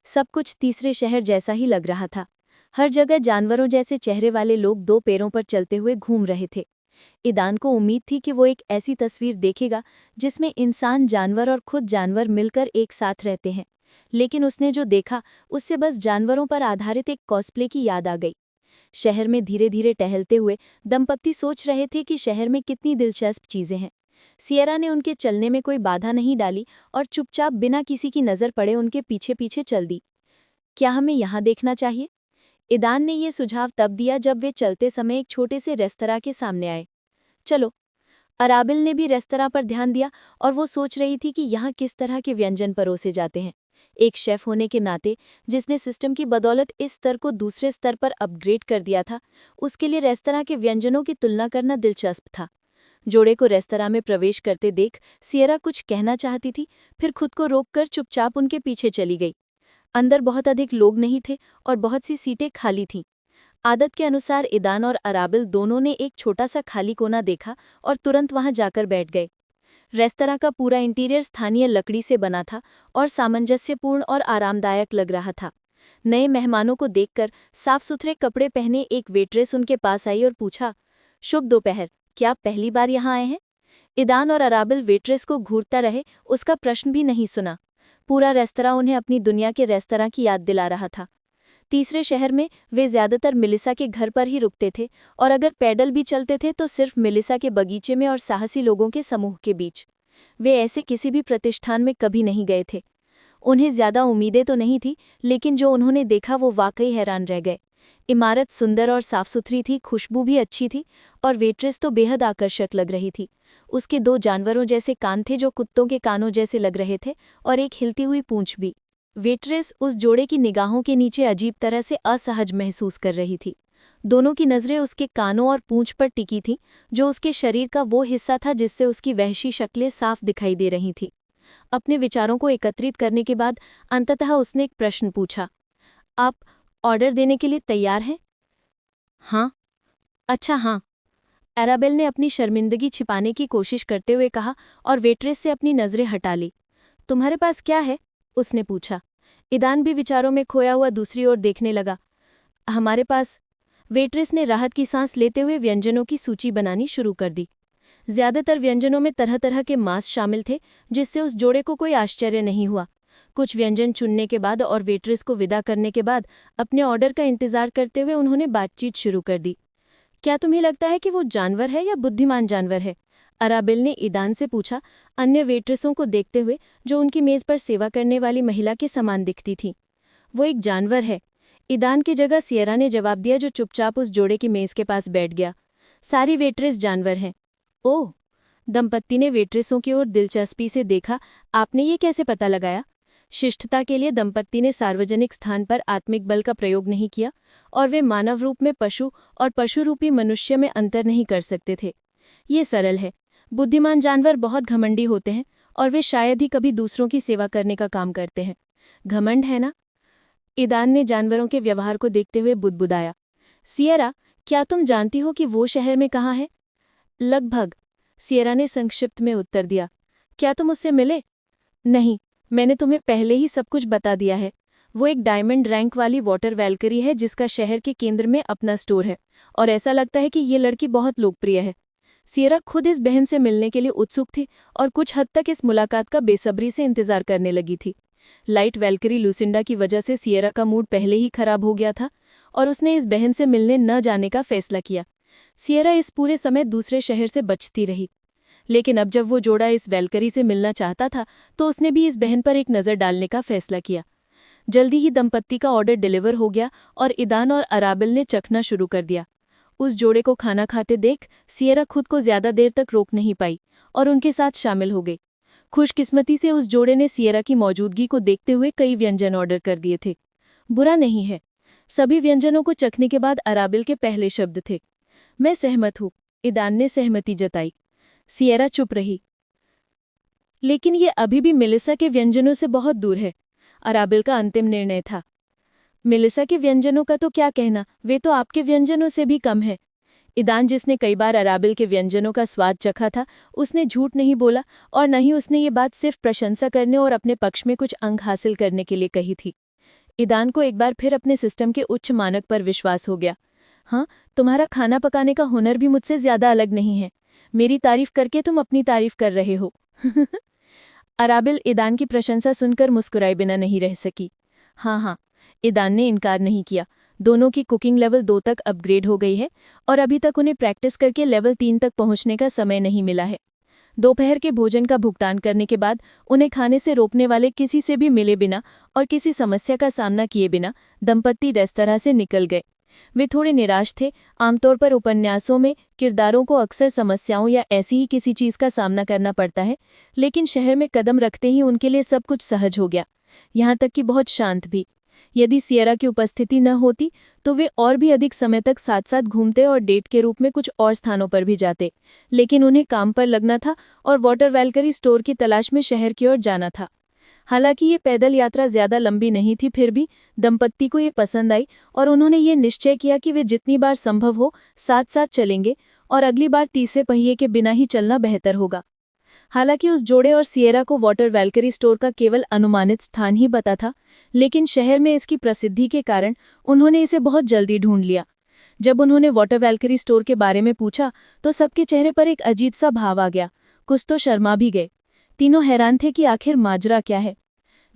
सब कुछ तीसरे शहर जैसा ही लग रहा था। हर जगह जानवरों जैसे चेहरे वाले लोग दो पैरों पर चलते हुए घूम रहे थे। ईदान को उम्मीद थी कि वो एक ऐसी तस्वीर देखेगा जिसमें इंसान, जानवर और खुद जानवर मिलकर एक साथ रहते हैं, लेकिन उसने जो देखा उससे बस जानवरों पर आधारित एक कॉस्प्ले की याद आ गई। शहर में धीरे धीरे टहलते हुए दंपति सोच रहे थे कि शहर में कितनी दिलचस्प चीजें हैं। सिएरा ने उनके चलने में कोई बाधा नहीं डाली और चुपचाप बिना किसी की नजर पड़े उनके पीछे पीछे चल दी। क्या हमें यहाँ देखना चाहिए? ईदान ने ये सुझाव तब दिया जब वे चलते समय एक छोटे से रेस्तरां के सामने आए। चलो। अराबेल ने भी रेस्तरां पर ध्यान दिया और वो सोच रही थी कि यहाँ किस तरह के व्यंजन परोसे जाते हैं। एक शेफ होने के नाते, जिसने सिस्टम की बदौलत इस स्तर को दूसरे स्तर पर अपग्रेड कर दिया था, उसके लिए रेस्तरां के व्यंजनों की तुलना करना दिलचस्प था। जोड़े को रेस्तरां में प्रवेश करते देख सिएरा कुछ कहना चाहती थी, फिर खुद को रोककर चुपचाप उनके पीछे चली गई। अंदर बहुत अधिक लोग नहीं थे और बहुत सी सीटें खाली थीं। आदत के अनुसार ईदान और अराबेल दोनों ने एक छोटा सा खाली कोना देखा और तुरंत वहां जाकर बैठ गए। रेस्तरां का पूरा इंटीरियर स्थानीय लकड़ी से बना था और सामंजस्यपूर्ण और आरामदायक लग रहा था। नए मेहमानों को देखकर साफ सुथरे कपड़े पहने एक वेट्रेस उनके पास आई और पूछा, शुभ दोपहर, क्या आप पहली बार यहाँ आए हैं? ईदान और अराबेल वेट्रेस को घूरता रहे, उसका प्रश्न भी नहीं सुना। पूरा रेस्तरां उन्हें अपनी दुनिया के रेस्तरां की याद दिला रहा था। तीसरे शहर में वे ज्यादातर मिलिसा के घर पर ही रुकते थे और अगर पैदल भी चलते थे तो सिर्फ मिलिसा के बगीचे में और साहसी लोगों के समूह के बीच। वे ऐसे किसी भी प्रतिष्ठान में कभी नहीं गए थे। उन्हें ज्यादा उम्मीदें तो नहीं थी, लेकिन जो उन्होंने देखा वो वाकई हैरान रह गए। इमारत सुंदर और साफ सुथरी थी, खुशबू भी अच्छी थी और वेट्रेस तो बेहद आकर्षक लग रही थी। उसके दो जानवरों जैसे कान थे जो कुत्तों के कानों जैसे लग रहे थे और एक हिलती हुई पूंछ भी। वेट्रेस उस जोड़े की निगाहों के नीचे अजीब तरह से असहज महसूस कर रही थी। दोनों की नज़रें उसके कानों और पूंछ पर टिकी थीं, जो उसके शरीर का वो हिस्सा था जिससे उसकी वहशी शक्लें साफ दिखाई दे रही थीं। अपने विचारों को एकत्रित करने के बाद अंततः उसने एक प्रश्न पूछा, आप ऑर्डर देने के लिए तैयार हैं? हाँ। अच्छा हाँ। एराबेल ने अपनी शर्मिंदगी छिपाने की कोशिश करते हुए कहा और वेट्रेस से अपनी नज़रें हटा ली। तुम्हारे पास क्या है? उसने पूछा। ईदान भी विचारों में खोया हुआ दूसरी ओर देखने लगा। हमारे पास। वेट्रेस ने राहत की सांस लेते हुए व्यंजनों की सूची बनानी शुरू कर दी। ज्यादातर व्यंजनों में तरह तरह के मांस शामिल थे, जिससे उस जोड़े को कोई आश्चर्य नहीं हुआ। कुछ व्यंजन चुनने के बाद और वेट्रेस को विदा करने के बाद अपने ऑर्डर का इंतजार करते हुए उन्होंने बातचीत शुरू कर दी। क्या तुम्हें लगता है कि वो जानवर है या बुद्धिमान जानवर है? अराबिल ने ईदान से पूछा, अन्य वेट्रेसों को देखते हुए जो उनकी मेज पर सेवा करने वाली महिला के समान दिखती थी। वो एक जानवर है, ईदान की जगह सियरा ने जवाब दिया, जो चुपचाप उस जोड़े की मेज के पास बैठ गया। सारी वेट्रेस जानवर हैं। ओह। दंपत्ति ने वेट्रेसों की ओर दिलचस्पी से देखा। आपने ये कैसे पता लगाया? शिष्टता के लिए दंपत्ति ने सार्वजनिक स्थान पर आत्मिक बल का प्रयोग नहीं किया और वे मानव रूप में पशु और पशुरूपी मनुष्य में अंतर नहीं कर सकते थे। ये सरल है। बुद्धिमान जानवर बहुत घमंडी होते हैं और वे शायद ही कभी दूसरों की सेवा करने का काम करते हैं। घमंड है ना? ईदान ने जानवरों के व्यवहार को देखते हुए बुदबुदाया। सियरा, क्या तुम जानती हो कि वो शहर में कहाँ है? लगभग, सियरा ने संक्षिप्त में उत्तर दिया। क्या तुम उससे मिले? नहीं, मैंने तुम्हें पहले ही सब कुछ बता दिया है। वो एक डायमंड रैंक वाली वाटर वैल्करी है जिसका शहर के केंद्र में अपना स्टोर है, और ऐसा लगता है कि ये लड़की बहुत लोकप्रिय है। सियरा खुद इस बहन से मिलने के लिए उत्सुक थी और कुछ हद तक इस मुलाकात का बेसब्री से इंतजार करने लगी थी। लाइट वैल्करी लुसिंडा की वजह से सियरा का मूड पहले ही खराब हो गया था और उसने इस बहन से मिलने न जाने का फैसला किया। सियरा इस पूरे समय दूसरे शहर से बचती रही, लेकिन अब जब वो जोड़ा इस वैल्करी से मिलना चाहता था तो उसने भी इस बहन पर एक नज़र डालने का फैसला किया। जल्दी ही दंपत्ति का ऑर्डर डिलीवर हो गया और ईदान और अराबिल ने चखना शुरू कर दिया। उस जोड़े को खाना खाते देख सियरा खुद को ज्यादा देर तक रोक नहीं पाई और उनके साथ शामिल हो गई। खुशकिस्मती से उस जोड़े ने सियरा की मौजूदगी को देखते हुए कई व्यंजन ऑर्डर कर दिए थे। बुरा नहीं है। सभी व्यंजनों को चखने के बाद अराबिल के पहले शब्द थे, मैं सहमत हूँ। ईदान ने सहमति जताई। सियरा चुप रही। लेकिन ये अभी भी मेलिसा के व्यंजनों से बहुत दूर है, अराबिल का अंतिम निर्णय था। मेलिसा के व्यंजनों का तो क्या कहना, वे तो आपके व्यंजनों से भी कम है। ईदान, जिसने कई बार अराबिल के व्यंजनों का स्वाद चखा था, उसने झूठ नहीं बोला और न ही उसने ये बात सिर्फ प्रशंसा करने और अपने पक्ष में कुछ अंक हासिल करने के लिए कही थी। ईदान को एक बार फिर अपने सिस्टम के उच्च मानक पर विश्वास हो गया। हाँ, तुम्हारा खाना पकाने का हुनर भी मुझसे ज्यादा अलग नहीं है। मेरी तारीफ करके तुम अपनी तारीफ कर रहे हो। अराबिल ईदान की प्रशंसा सुनकर मुस्कुराए बिना नहीं रह सकी। हाँ, ईदान ने इनकार नहीं किया। दोनों की कुकिंग लेवल 2 तक अपग्रेड हो गई है और अभी तक उन्हें प्रैक्टिस करके लेवल 3 तक पहुंचने का समय नहीं मिला है। दोपहर के भोजन का भुगतान करने के बाद उन्हें खाने से रोकने वाले किसी से भी मिले बिना और किसी समस्या का सामना किए बिना दंपत्ति रेस्तरां से निकल गए। वे थोड़े निराश थे। आमतौर पर उपन्यासों में किरदारों को अक्सर समस्याओं या ऐसी ही किसी चीज का सामना करना पड़ता है, लेकिन शहर में कदम रखते ही उनके लिए सब कुछ सहज हो गया, यहाँ तक कि बहुत शांत भी। यदि सियरा की उपस्थिति न होती तो वे और भी अधिक समय तक साथ साथ घूमते और डेट के रूप में कुछ और स्थानों पर भी जाते, लेकिन उन्हें काम पर लगना था और वाटर वैल्करी स्टोर की तलाश में शहर की ओर जाना था। हालांकि ये पैदल यात्रा ज्यादा लंबी नहीं थी, फिर भी दंपत्ति को ये पसंद आई और उन्होंने ये निश्चय किया कि वे जितनी बार संभव हो साथ साथ चलेंगे और अगली बार तीसरे पहिए के बिना ही चलना बेहतर होगा। हालांकि उस जोड़े और सियरा को वाटर वैल्करी स्टोर का केवल अनुमानित स्थान ही पता था, लेकिन शहर में इसकी प्रसिद्धि के कारण उन्होंने इसे बहुत जल्दी ढूंढ लिया। जब उन्होंने वाटर वैल्करी स्टोर के बारे में पूछा तो सबके चेहरे पर एक अजीब सा भाव आ गया, कुछ तो शर्मा भी गए। तीनों हैरान थे कि आखिर माजरा क्या है।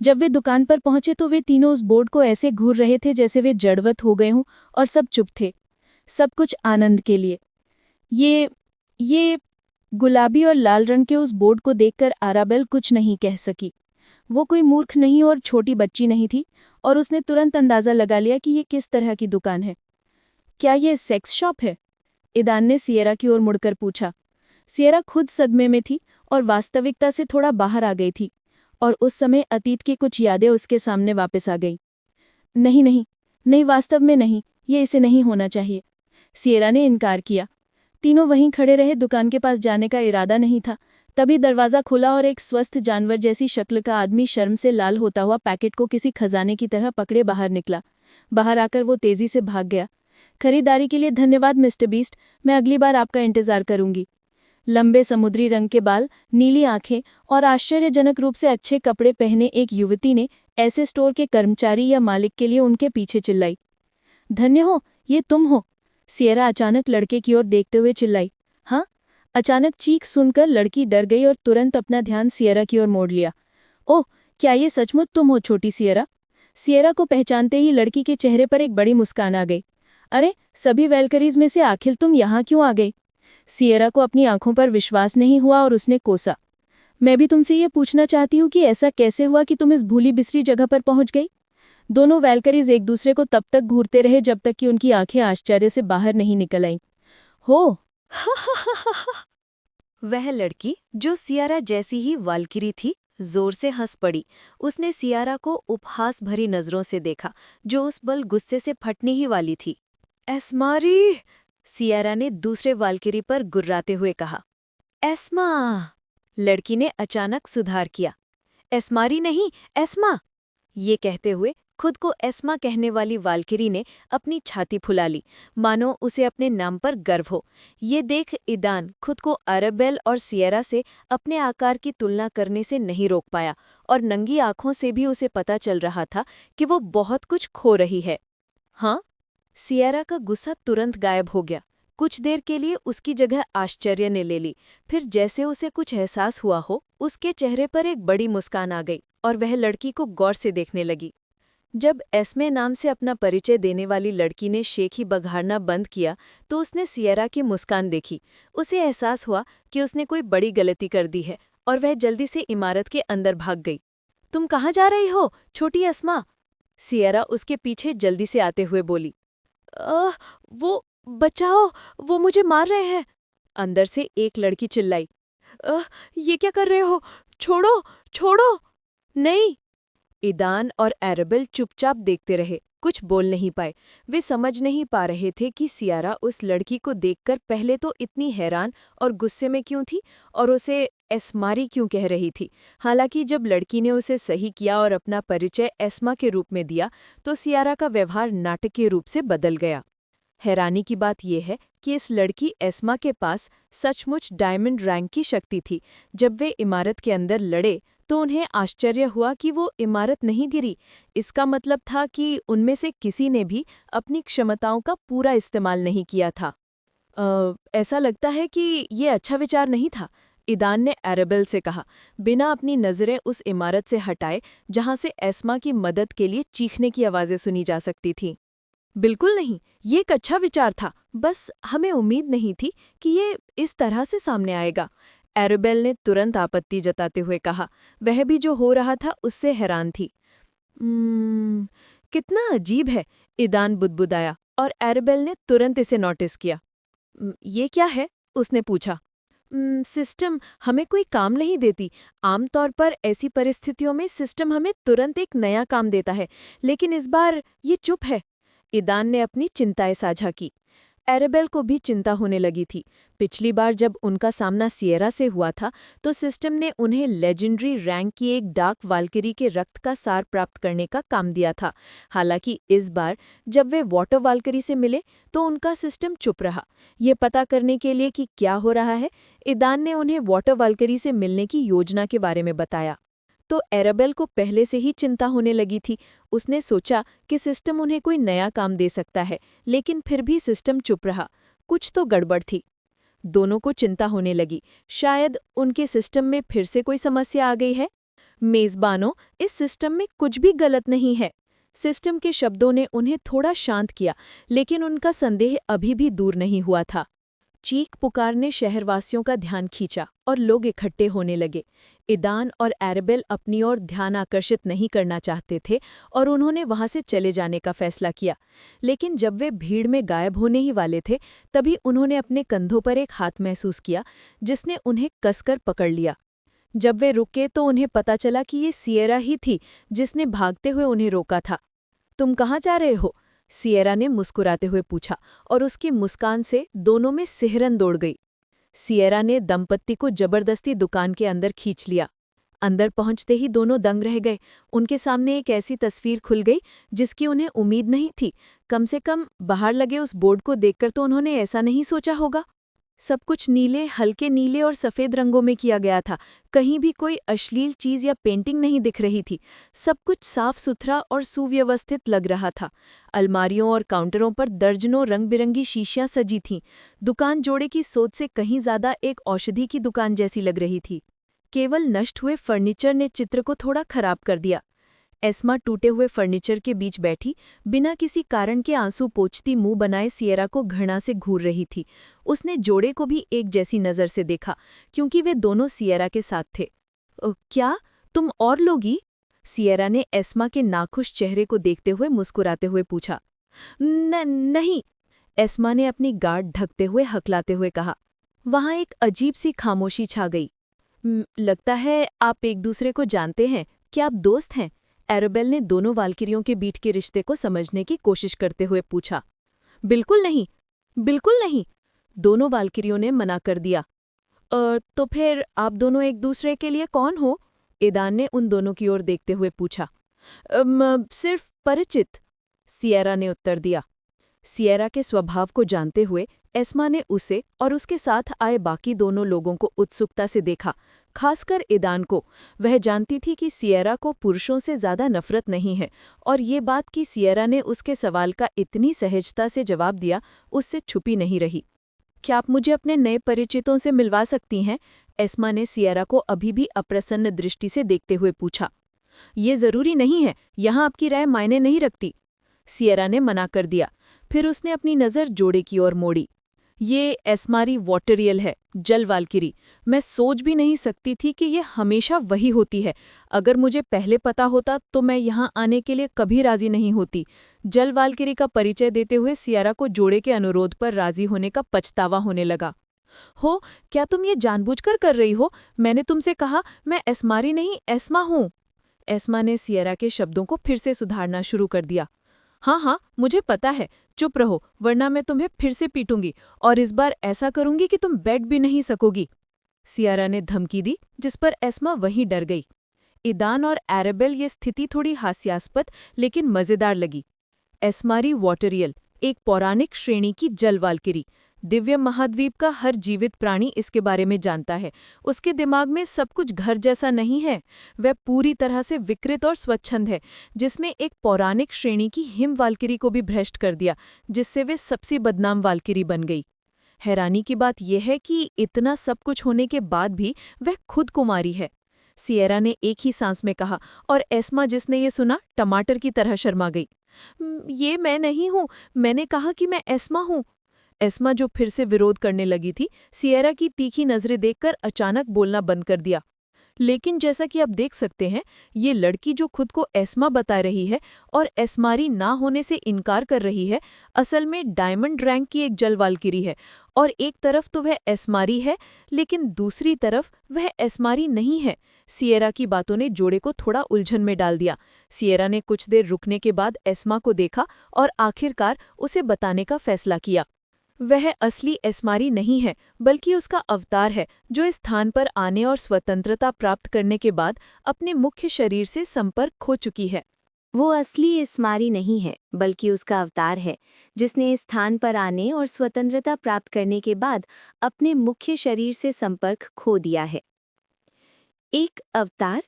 जब वे दुकान पर पहुंचे तो वे तीनों उस बोर्ड को ऐसे घूर रहे थे जैसे वे जड़वत हो गए हों और सब चुप थे। सब कुछ आनंद के लिए। ये गुलाबी और लाल रंग के उस बोर्ड को देखकर अराबेल कुछ नहीं कह सकी। वो कोई मूर्ख नहीं और छोटी बच्ची नहीं थी और उसने तुरंत अंदाजा लगा लिया कि ये किस तरह की दुकान है। क्या ये सेक्स शॉप है? ईदान ने सियरा की ओर मुड़कर पूछा। सियरा खुद सदमे में थी और वास्तविकता से थोड़ा बाहर आ गई थी और उस समय अतीत की कुछ यादें उसके सामने वापस आ गई। नहीं, वास्तव में नहीं, ये इसे नहीं होना चाहिए। सिएरा ने इनकार किया। तीनों वहीं खड़े रहे, दुकान के पास जाने का इरादा नहीं था। तभी दरवाज़ा खुला और एक स्वस्थ जानवर जैसी शक्ल का आदमी शर्म से लाल होता हुआ पैकेट को किसी खजाने की तरह पकड़े बाहर निकला। बाहर आकर वो तेजी से भाग गया। खरीदारी के लिए धन्यवाद मिस्टर बीस्ट, मैं अगली बार आपका इंतजार करूंगी। लंबे समुद्री रंग के बाल, नीली आंखें और आश्चर्यजनक रूप से अच्छे कपड़े पहने एक युवती ने ऐसे स्टोर के कर्मचारी या मालिक के लिए उनके पीछे चिल्लाई। धन्य हो, ये तुम हो? सिएरा अचानक लड़के की ओर देखते हुए चिल्लाई। हाँ? अचानक चीख सुनकर लड़की डर गई और तुरंत अपना ध्यान सिएरा की ओर मोड़ लिया। ओह, क्या ये सचमुच तुम हो छोटी सिएरा? सिएरा को पहचानते ही लड़की के चेहरे पर एक बड़ी मुस्कान आ गई। अरे, सभी वेलकरीज में से आखिर तुम यहाँ क्यों आ गई? सिएरा को अपनी आंखों पर विश्वास नहीं हुआ और उसने कोसा। मैं भी तुमसे ये पूछना चाहती हूँ कि ऐसा कैसे हुआ कि तुम इस भूली बिसरी जगह पर पहुंच गई? दोनों वेलकरीज एक दूसरे को तब तक घूरते रहे जब तक कि उनकी आंखें आश्चर्य से बाहर नहीं निकल आईं। हो वह लड़की जो सियारा जैसी ही वाल्किरी थी जोर से हंस पड़ी। उसने सियारा को उपहास भरी नजरों से देखा, जो उस पल गुस्से से फटने ही वाली थी। एस्मारी! सियारा ने दूसरे वाल्किरी पर गुर्राते हुए कहा। एस्मा! लड़की ने अचानक सुधार किया। एस्मारी नहीं, एस्मा! ये कहते हुए खुद को एस्मा कहने वाली वाल्किरी ने अपनी छाती फुला ली, मानो उसे अपने नाम पर गर्व हो। ये देख ईदान खुद को अरेबेल और सिएरा से अपने आकार की तुलना करने से नहीं रोक पाया, और नंगी आंखों से भी उसे पता चल रहा था कि वो बहुत कुछ खो रही है। हाँ? सिएरा का गुस्सा तुरंत गायब हो गया। कुछ देर के लिए उसकी जगह आश्चर्य ने ले ली। फिर जैसे उसे कुछ एहसास हुआ हो, उसके चेहरे पर एक बड़ी मुस्कान आ गई और वह लड़की को गौर से देखने लगी। जब एस्मे नाम से अपना परिचय देने वाली लड़की ने शेखी बघाड़ना बंद किया तो उसने सिएरा की मुस्कान देखी। उसे एहसास हुआ कि उसने कोई बड़ी गलती कर दी है और वह जल्दी से इमारत के अंदर भाग गई। तुम कहाँ जा रही हो, छोटी एस्मा? सिएरा उसके पीछे जल्दी से आते हुए बोली। वो बचाओ, वो मुझे मार रहे हैं। अंदर से एक लड़की चिल्लाई। ये क्या कर रहे हो? छोड़ो, छोड़ो! नहीं! ईदान और एरेबेल चुपचाप देखते रहे, कुछ बोल नहीं पाए। वे समझ नहीं पा रहे थे कि सियारा उस लड़की को देखकर पहले तो इतनी हैरान और गुस्से में क्यों थी और उसे एस्मारी क्यों कह रही थी। हालांकि जब लड़की ने उसे सही किया और अपना परिचय एस्मा के रूप में दिया तो सियारा का व्यवहार नाटकीय रूप से बदल गया। हैरानी की बात यह है कि इस लड़की एस्मा के पास सचमुच डायमंड रैंक की शक्ति थी। जब वे इमारत के अंदर लड़े तो उन्हें आश्चर्य हुआ कि वो इमारत नहीं गिरी। इसका मतलब था कि उनमें से किसी ने भी अपनी क्षमताओं का पूरा इस्तेमाल नहीं किया था। ऐसा लगता है कि ये अच्छा विचार नहीं था, ईदान ने एरेबेल से कहा, बिना अपनी नज़रें उस इमारत से हटाए जहां से एस्मा की मदद के लिए चीखने की आवाज़ें सुनी जा सकती थीं। बिल्कुल नहीं, ये एक अच्छा विचार था, बस हमें उम्मीद नहीं थी कि ये इस तरह से सामने आएगा। एरेबेल ने तुरंत आपत्ति जताते हुए कहा। वह भी जो हो रहा था उससे हैरान थी। कितना अजीब है, ईदान बुदबुदाया और एरेबेल ने तुरंत इसे नोटिस किया। ये क्या है? उसने पूछा। सिस्टम हमें कोई काम नहीं देती। आमतौर पर ऐसी परिस्थितियों में सिस्टम हमें तुरंत एक नया काम देता है, लेकिन इस बार ये चुप है। ईदान ने अपनी चिंताएं साझा की। एरेबेल को भी चिंता होने लगी थी। पिछली बार जब उनका सामना सिएरा से हुआ था तो सिस्टम ने उन्हें लेजेंडरी रैंक की एक डार्क वाल्किरी के रक्त का सार प्राप्त करने का काम दिया था। हालांकि इस बार जब वे वाटर वाल्किरी से मिले तो उनका सिस्टम चुप रहा। ये पता करने के लिए कि क्या हो रहा है, ईदान ने उन्हें वाटर वाल्किरी से मिलने की योजना के बारे में बताया। तो एरेबेल को पहले से ही चिंता होने लगी थी। उसने सोचा कि सिस्टम उन्हें कोई नया काम दे सकता है, लेकिन फिर भी सिस्टम चुप रहा। कुछ तो गड़बड़ थी। दोनों को चिंता होने लगी, शायद उनके सिस्टम में फिर से कोई समस्या आ गई है। मेज़बानों, इस सिस्टम में कुछ भी गलत नहीं है। सिस्टम के शब्दों ने उन्हें थोड़ा शांत किया, लेकिन उनका संदेह अभी भी दूर नहीं हुआ था। चीख पुकार ने शहरवासियों का ध्यान खींचा और लोग इकट्ठे होने लगे। ईदान और एरेबेल अपनी ओर ध्यान आकर्षित नहीं करना चाहते थे और उन्होंने वहां से चले जाने का फैसला किया। लेकिन जब वे भीड़ में गायब होने ही वाले थे तभी उन्होंने अपने कंधों पर एक हाथ महसूस किया जिसने उन्हें कसकर पकड़ लिया। जब वे रुके तो उन्हें पता चला कि ये सिएरा ही थी जिसने भागते हुए उन्हें रोका था। तुम कहाँ जा रहे हो? सिएरा ने मुस्कुराते हुए पूछा और उसकी मुस्कान से दोनों में सिहरन दौड़ गई। सिएरा ने दंपत्ति को जबरदस्ती दुकान के अंदर खींच लिया। अंदर पहुंचते ही दोनों दंग रह गए। उनके सामने एक ऐसी तस्वीर खुल गई जिसकी उन्हें उम्मीद नहीं थी। कम से कम बाहर लगे उस बोर्ड को देखकर तो उन्होंने ऐसा नहीं सोचा होगा। सब कुछ नीले, हल्के नीले और सफ़ेद रंगों में किया गया था। कहीं भी कोई अश्लील चीज़ या पेंटिंग नहीं दिख रही थी। सब कुछ साफ सुथरा और सुव्यवस्थित लग रहा था। अलमारियों और काउंटरों पर दर्जनों रंग-बिरंगी शीशियां सजी थीं। दुकान जोड़े की सोच से कहीं ज़्यादा एक औषधि की दुकान जैसी लग रही थी। केवल नष्ट हुए फर्नीचर ने चित्र को थोड़ा खराब कर दिया। एस्मा टूटे हुए फर्नीचर के बीच बैठी, बिना किसी कारण के आंसू पोंछती मुंह बनाए सिएरा को घृणा से घूर रही थी। उसने जोड़े को भी एक जैसी नज़र से देखा, क्योंकि वे दोनों सिएरा के साथ थे। क्या तुम और लोगी?" सिएरा ने एस्मा के नाखुश चेहरे को देखते हुए मुस्कुराते हुए पूछा। नहीं," एस्मा ने अपनी गार्ड ढकते हुए हकलाते हुए कहा। वहां एक अजीब सी खामोशी छा गई। लगता है आप एक दूसरे को जानते हैं। क्या आप दोस्त हैं?" एराबेल ने दोनों वाल्किरियों के बीच के रिश्ते को समझने की कोशिश करते हुए पूछा। बिल्कुल नहीं, बिल्कुल नहीं, दोनों वाल्किरियों ने मना कर दिया। तो फिर आप दोनों एक दूसरे के लिए कौन हो?" ईदान ने उन दोनों की ओर देखते हुए पूछा। सिर्फ परिचित," सिएरा ने उत्तर दिया। सिएरा के स्वभाव को जानते हुए एस्मा ने उसे और उसके साथ आए बाकी दोनों लोगों को उत्सुकता से देखा, खासकर ईदान को। वह जानती थी कि सिएरा को पुरुषों से ज्यादा नफरत नहीं है, और ये बात कि सिएरा ने उसके सवाल का इतनी सहजता से जवाब दिया, उससे छुपी नहीं रही। "क्या आप मुझे अपने नए परिचितों से मिलवा सकती हैं?" एस्मा ने सिएरा को अभी भी अप्रसन्न दृष्टि से देखते हुए पूछा। "ये जरूरी नहीं है, यहाँ आपकी राय मायने नहीं रखती," सिएरा ने मना कर दिया। फिर उसने अपनी नज़र जोड़े की ओर मोड़ी। "ये एस्मारी वॉटरियल है, जल वाल्किरी। मैं सोच भी नहीं सकती थी कि ये हमेशा वही होती है। अगर मुझे पहले पता होता तो मैं यहाँ आने के लिए कभी राजी नहीं होती।" जल वाल्किरी का परिचय देते हुए सिएरा को जोड़े के अनुरोध पर राजी होने का पछतावा होने लगा। "हो, क्या तुम ये जानबूझकर कर रही हो? मैंने तुमसे कहा, मैं एस्मारी नहीं, एस्मा हूँ।" एस्मा ने सिएरा के शब्दों को फिर से सुधारना शुरू कर दिया। "हाँ हाँ, मुझे पता है। चुप रहो, वरना मैं तुम्हें फिर से पीटूंगी, और इस बार ऐसा करूंगी कि तुम बैठ भी नहीं सकोगी," सिएरा ने धमकी दी, जिस पर एस्मा वहीं डर गई। ईदान और एराबेल ये स्थिति थोड़ी हास्यास्पद लेकिन मज़ेदार लगी। एस्मारी वॉटरियल, एक पौराणिक श्रेणी की जल वाल्किरी। दिव्य महाद्वीप का हर जीवित प्राणी इसके बारे में जानता है। उसके दिमाग में सब कुछ घर जैसा नहीं है। वह पूरी तरह से विकृत और स्वच्छंद है, जिसमें एक पौराणिक श्रेणी की हिम वाल्किरी को भी भ्रष्ट कर दिया, जिससे वे सबसे बदनाम वाल्किरी बन गई। हैरानी की बात यह है कि इतना सब कुछ होने के बाद भी वह खुद कुमारी है, सिएरा ने एक ही सांस में कहा, और एस्मा जिसने ये सुना टमाटर की तरह शर्मा गई। "ये मैं नहीं हूँ, मैंने कहा कि मैं एस्मा हूँ।" एस्मा, जो फिर से विरोध करने लगी थी, सिएरा की तीखी नजरें देखकर अचानक बोलना बंद कर दिया। लेकिन जैसा कि आप देख सकते हैं, ये लड़की जो खुद को एस्मा बता रही है और एस्मारी ना होने से इनकार कर रही है, असल में डायमंड रैंक की एक जल वाल्किरी है। और एक तरफ तो वह एस्मारी है, लेकिन दूसरी तरफ वह एस्मारी नहीं है। सिएरा की बातों ने जोड़े को थोड़ा उलझन में डाल दिया। सिएरा ने कुछ देर रुकने के बाद एस्मा को देखा और आखिरकार उसे बताने का फैसला किया। वह असली एस्मारी नहीं है, बल्कि उसका अवतार है, जो इस स्थान पर आने और स्वतंत्रता प्राप्त करने के बाद अपने मुख्य शरीर से संपर्क खो चुकी है। वो असली एस्मारी नहीं है, बल्कि उसका अवतार है, जिसने इस स्थान पर आने और स्वतंत्रता प्राप्त करने के बाद अपने मुख्य शरीर से संपर्क खो दिया है। एक अवतार?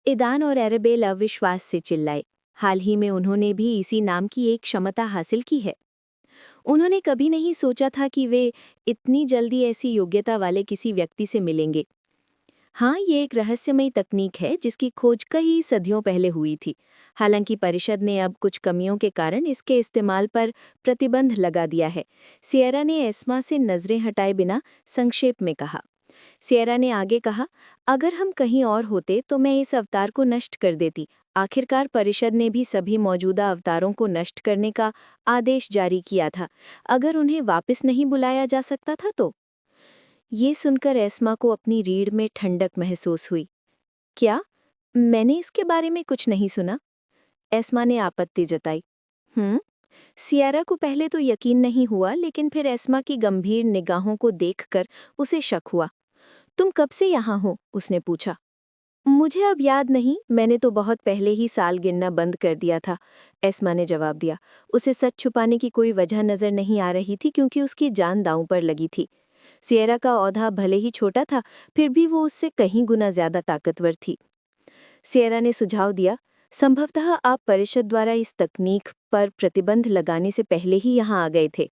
ईदान और एराबेल अविश्वास से चिल्लाए। हाल ही में उन्होंने भी इसी नाम की एक क्षमता हासिल की है। उन्होंने कभी नहीं सोचा था कि वे इतनी जल्दी ऐसी योग्यता वाले किसी व्यक्ति से मिलेंगे। हाँ, ये एक रहस्यमयी तकनीक है जिसकी खोज कई सदियों पहले हुई थी। हालांकि परिषद ने अब कुछ कमियों के कारण इसके इस्तेमाल पर प्रतिबंध लगा दिया है। सिएरा ने एस्मा से नजरें हटाए बिना संक्षेप में कहा। सिएरा ने आगे कहा, "अगर हम कहीं और होते तो मैं इस अवतार को नष्ट कर देती। आखिरकार परिषद ने भी सभी मौजूदा अवतारों को नष्ट करने का आदेश जारी किया था। अगर उन्हें वापस नहीं बुलाया जा सकता था तो?" ये सुनकर एस्मा को अपनी रीढ़ में ठंडक महसूस हुई। "क्या? मैंने इसके बारे में कुछ नहीं सुना?" एस्मा ने आपत्ति जताई। सियरा को पहले तो यकीन नहीं हुआ, लेकिन फिर एस्मा की गंभीर निगाहों को देखकर उसे शक हुआ। तुम कब से यहाँ हो? उसने पूछा। मुझे अब याद नहीं, मैंने तो बहुत पहले ही साल गिनना बंद कर दिया था, एस्मा ने जवाब दिया। उसे सच छुपाने की कोई वजह नजर नहीं आ रही थी, क्योंकि उसकी जान दांव पर लगी थी। सियरा का औधा भले ही छोटा था, फिर भी वो उससे कहीं गुना ज्यादा ताकतवर थी। सियरा ने सुझाव दिया, संभवतः आप परिषद द्वारा इस तकनीक पर प्रतिबंध लगाने से पहले ही यहाँ आ गए थे।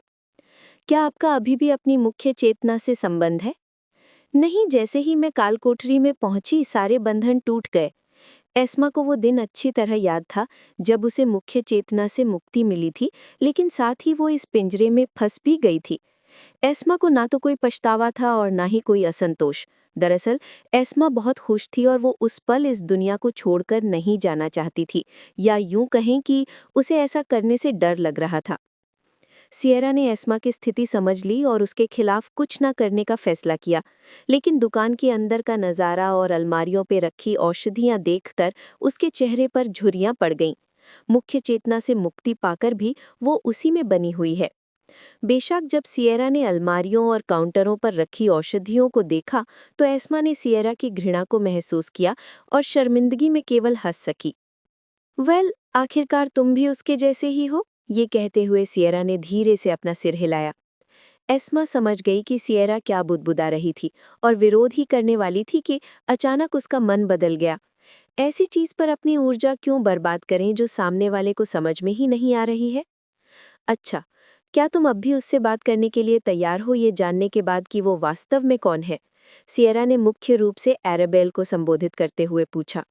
क्या आपका अभी भी अपनी मुख्य चेतना से संबंध है? नहीं, जैसे ही मैं कालकोठरी में पहुंची सारे बंधन टूट गए। एस्मा को वो दिन अच्छी तरह याद था जब उसे मुख्य चेतना से मुक्ति मिली थी, लेकिन साथ ही वो इस पिंजरे में फंस भी गई थी। एस्मा को ना तो कोई पछतावा था और ना ही कोई असंतोष। दरअसल एस्मा बहुत खुश थी और वो उस पल इस दुनिया को छोड़कर नहीं जाना चाहती थी, या यूं कहें कि उसे ऐसा करने से डर लग रहा था। सियरा ने एस्मा की स्थिति समझ ली और उसके खिलाफ कुछ न करने का फैसला किया, लेकिन दुकान के अंदर का नज़ारा और अलमारियों पे रखी औषधियां देखकर उसके चेहरे पर झुर्रियां पड़ गईं। मुख्य चेतना से मुक्ति पाकर भी वो उसी में बनी हुई है। बेशक जब सियरा ने अलमारियों और काउंटरों पर रखी औषधियों को देखा तो एस्मा ने सियरा की घृणा को महसूस किया और शर्मिंदगी में केवल हंस सकी। आखिरकार तुम भी उसके जैसे ही हो, ये कहते हुए सियरा ने धीरे से अपना सिर हिलाया। एस्मा समझ गई कि सियरा क्या बुदबुदा रही थी और विरोध ही करने वाली थी कि अचानक उसका मन बदल गया। ऐसी चीज पर अपनी ऊर्जा क्यों बर्बाद करें जो सामने वाले को समझ में ही नहीं आ रही है? अच्छा, क्या तुम अब भी उससे बात करने के लिए तैयार हो, ये जानने के बाद कि वो वास्तव में कौन है? सियरा ने मुख्य रूप से एराबेल को संबोधित करते हुए पूछा।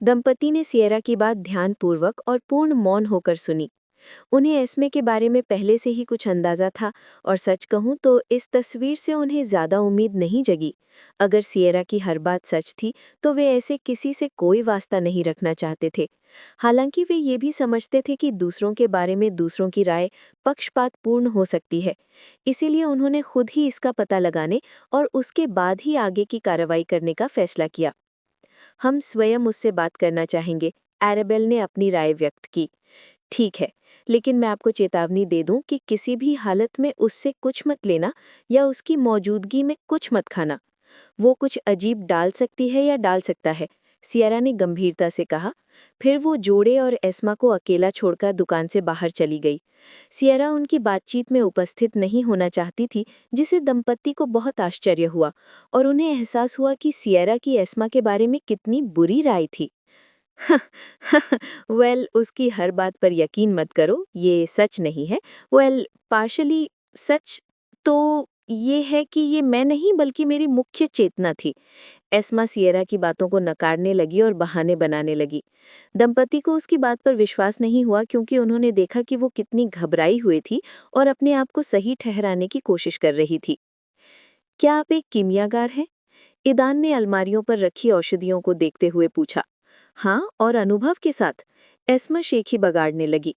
दंपति ने सियरा की बात ध्यानपूर्वक और पूर्ण मौन होकर सुनी। उन्हें एस्मे के बारे में पहले से ही कुछ अंदाजा था, और सच कहूं तो इस तस्वीर से उन्हें ज्यादा उम्मीद नहीं जगी। अगर सियरा की हर बात सच थी तो वे ऐसे किसी से कोई वास्ता नहीं रखना चाहते थे। हालांकि वे ये भी समझते थे कि दूसरों के बारे में दूसरों की राय पक्षपातपूर्ण हो सकती है। इसीलिए उन्होंने खुद ही इसका पता लगाने और उसके बाद ही आगे की कार्रवाई करने का फैसला किया। हम स्वयं उससे बात करना चाहेंगे, एराबेल ने अपनी राय व्यक्त की। ठीक है, लेकिन मैं आपको चेतावनी दे दूं कि किसी भी हालत में उससे कुछ मत लेना या उसकी मौजूदगी में कुछ मत खाना। वो कुछ अजीब डाल सकती है या डाल सकता है, सियरा ने गंभीरता से कहा। फिर वो जोड़े और एस्मा को अकेला छोड़कर दुकान से बाहर चली गई। सियरा उनकी बातचीत में उपस्थित नहीं होना चाहती थी, जिसे दंपति को बहुत आश्चर्य हुआ और उन्हें एहसास हुआ कि सियरा की एस्मा के बारे में कितनी बुरी राय थी। उसकी हर बात पर यकीन मत करो, ये सच नहीं है। पार्शली सच तो ये है कि ये मैं नहीं बल्कि मेरी मुख्य चेतना थी। एस्मा सियरा की बातों को नकारने लगी और बहाने बनाने लगी। दंपति को उसकी बात पर विश्वास नहीं हुआ, क्योंकि उन्होंने देखा कि वो कितनी घबराई हुई थी और अपने आप को सही ठहराने की कोशिश कर रही थी। क्या आप एक कीमियागार हैं? ईदान ने अलमारियों पर रखी औषधियों को देखते हुए पूछा। हाँ, और अनुभव के साथ, एस्मा शेखी बगाड़ने लगी।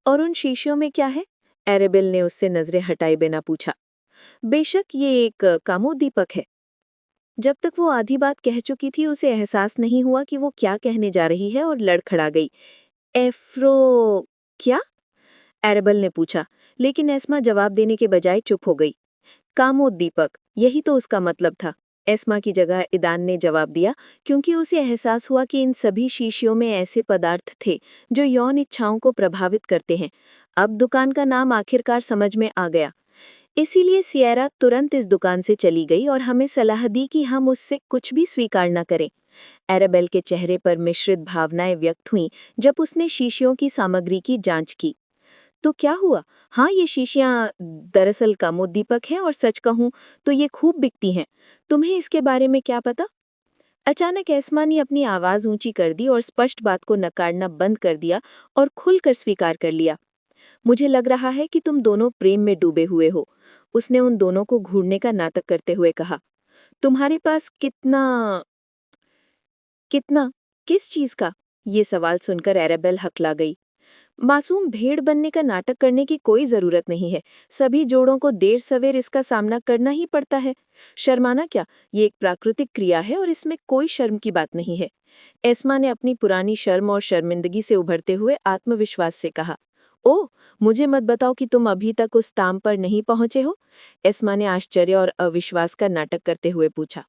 और उन शीशियों में क्या है? एरेबेल ने उससे नजरें हटाए बिना पूछा। बेशक ये एक कामोद्दीपक है। जब तक वो आधी बात कह चुकी थी उसे एहसास नहीं हुआ कि वो क्या कहने जा रही है और लड़खड़ा गई। एफ्रो क्या? एरेबेल ने पूछा, लेकिन एस्मा जवाब देने के बजाय चुप हो गई। कामोद्दीपक, यही तो उसका मतलब था, एस्मा की जगह ईदान ने जवाब दिया, क्योंकि उसे एहसास हुआ कि इन सभी शीशियों में ऐसे पदार्थ थे जो यौन इच्छाओं को प्रभावित करते हैं। अब दुकान का नाम आखिरकार समझ में आ गया। इसीलिए सियरा तुरंत इस दुकान से चली गई और हमें सलाह दी कि हम उससे कुछ भी स्वीकार न करें। एराबेल के चेहरे पर मिश्रित भावनाएं व्यक्त हुईं जब उसने शीशियों की सामग्री की जांच की। तो क्या हुआ? हाँ, ये शीशियाँ दरअसल कामोद्दीपक हैं और सच कहूँ तो ये खूब बिकती हैं। तुम्हें इसके बारे में क्या पता? अचानक एस्मा ने अपनी आवाज़ ऊंची कर दी और स्पष्ट बात को नकारना बंद कर दिया और खुलकर स्वीकार कर लिया। मुझे लग रहा है कि तुम दोनों प्रेम में डूबे हुए हो, उसने उन दोनों को घूरने का नाटक करते हुए कहा। तुम्हारे पास कितना कितना किस चीज का? ये सवाल सुनकर एराबेल हकला गई। मासूम भेड़ बनने का नाटक करने की कोई जरूरत नहीं है। सभी जोड़ों को देर सवेर इसका सामना करना ही पड़ता है। शर्माना क्या, ये एक प्राकृतिक क्रिया है और इसमें कोई शर्म की बात नहीं है। एस्मा ने अपनी पुरानी शर्म और शर्मिंदगी से उभरते हुए आत्मविश्वास से कहा। ओह, मुझे मत बताओ कि तुम अभी तक उस ताम पर नहीं पहुंचे हो? एस्मा ने आश्चर्य और अविश्वास का नाटक करते हुए पूछा।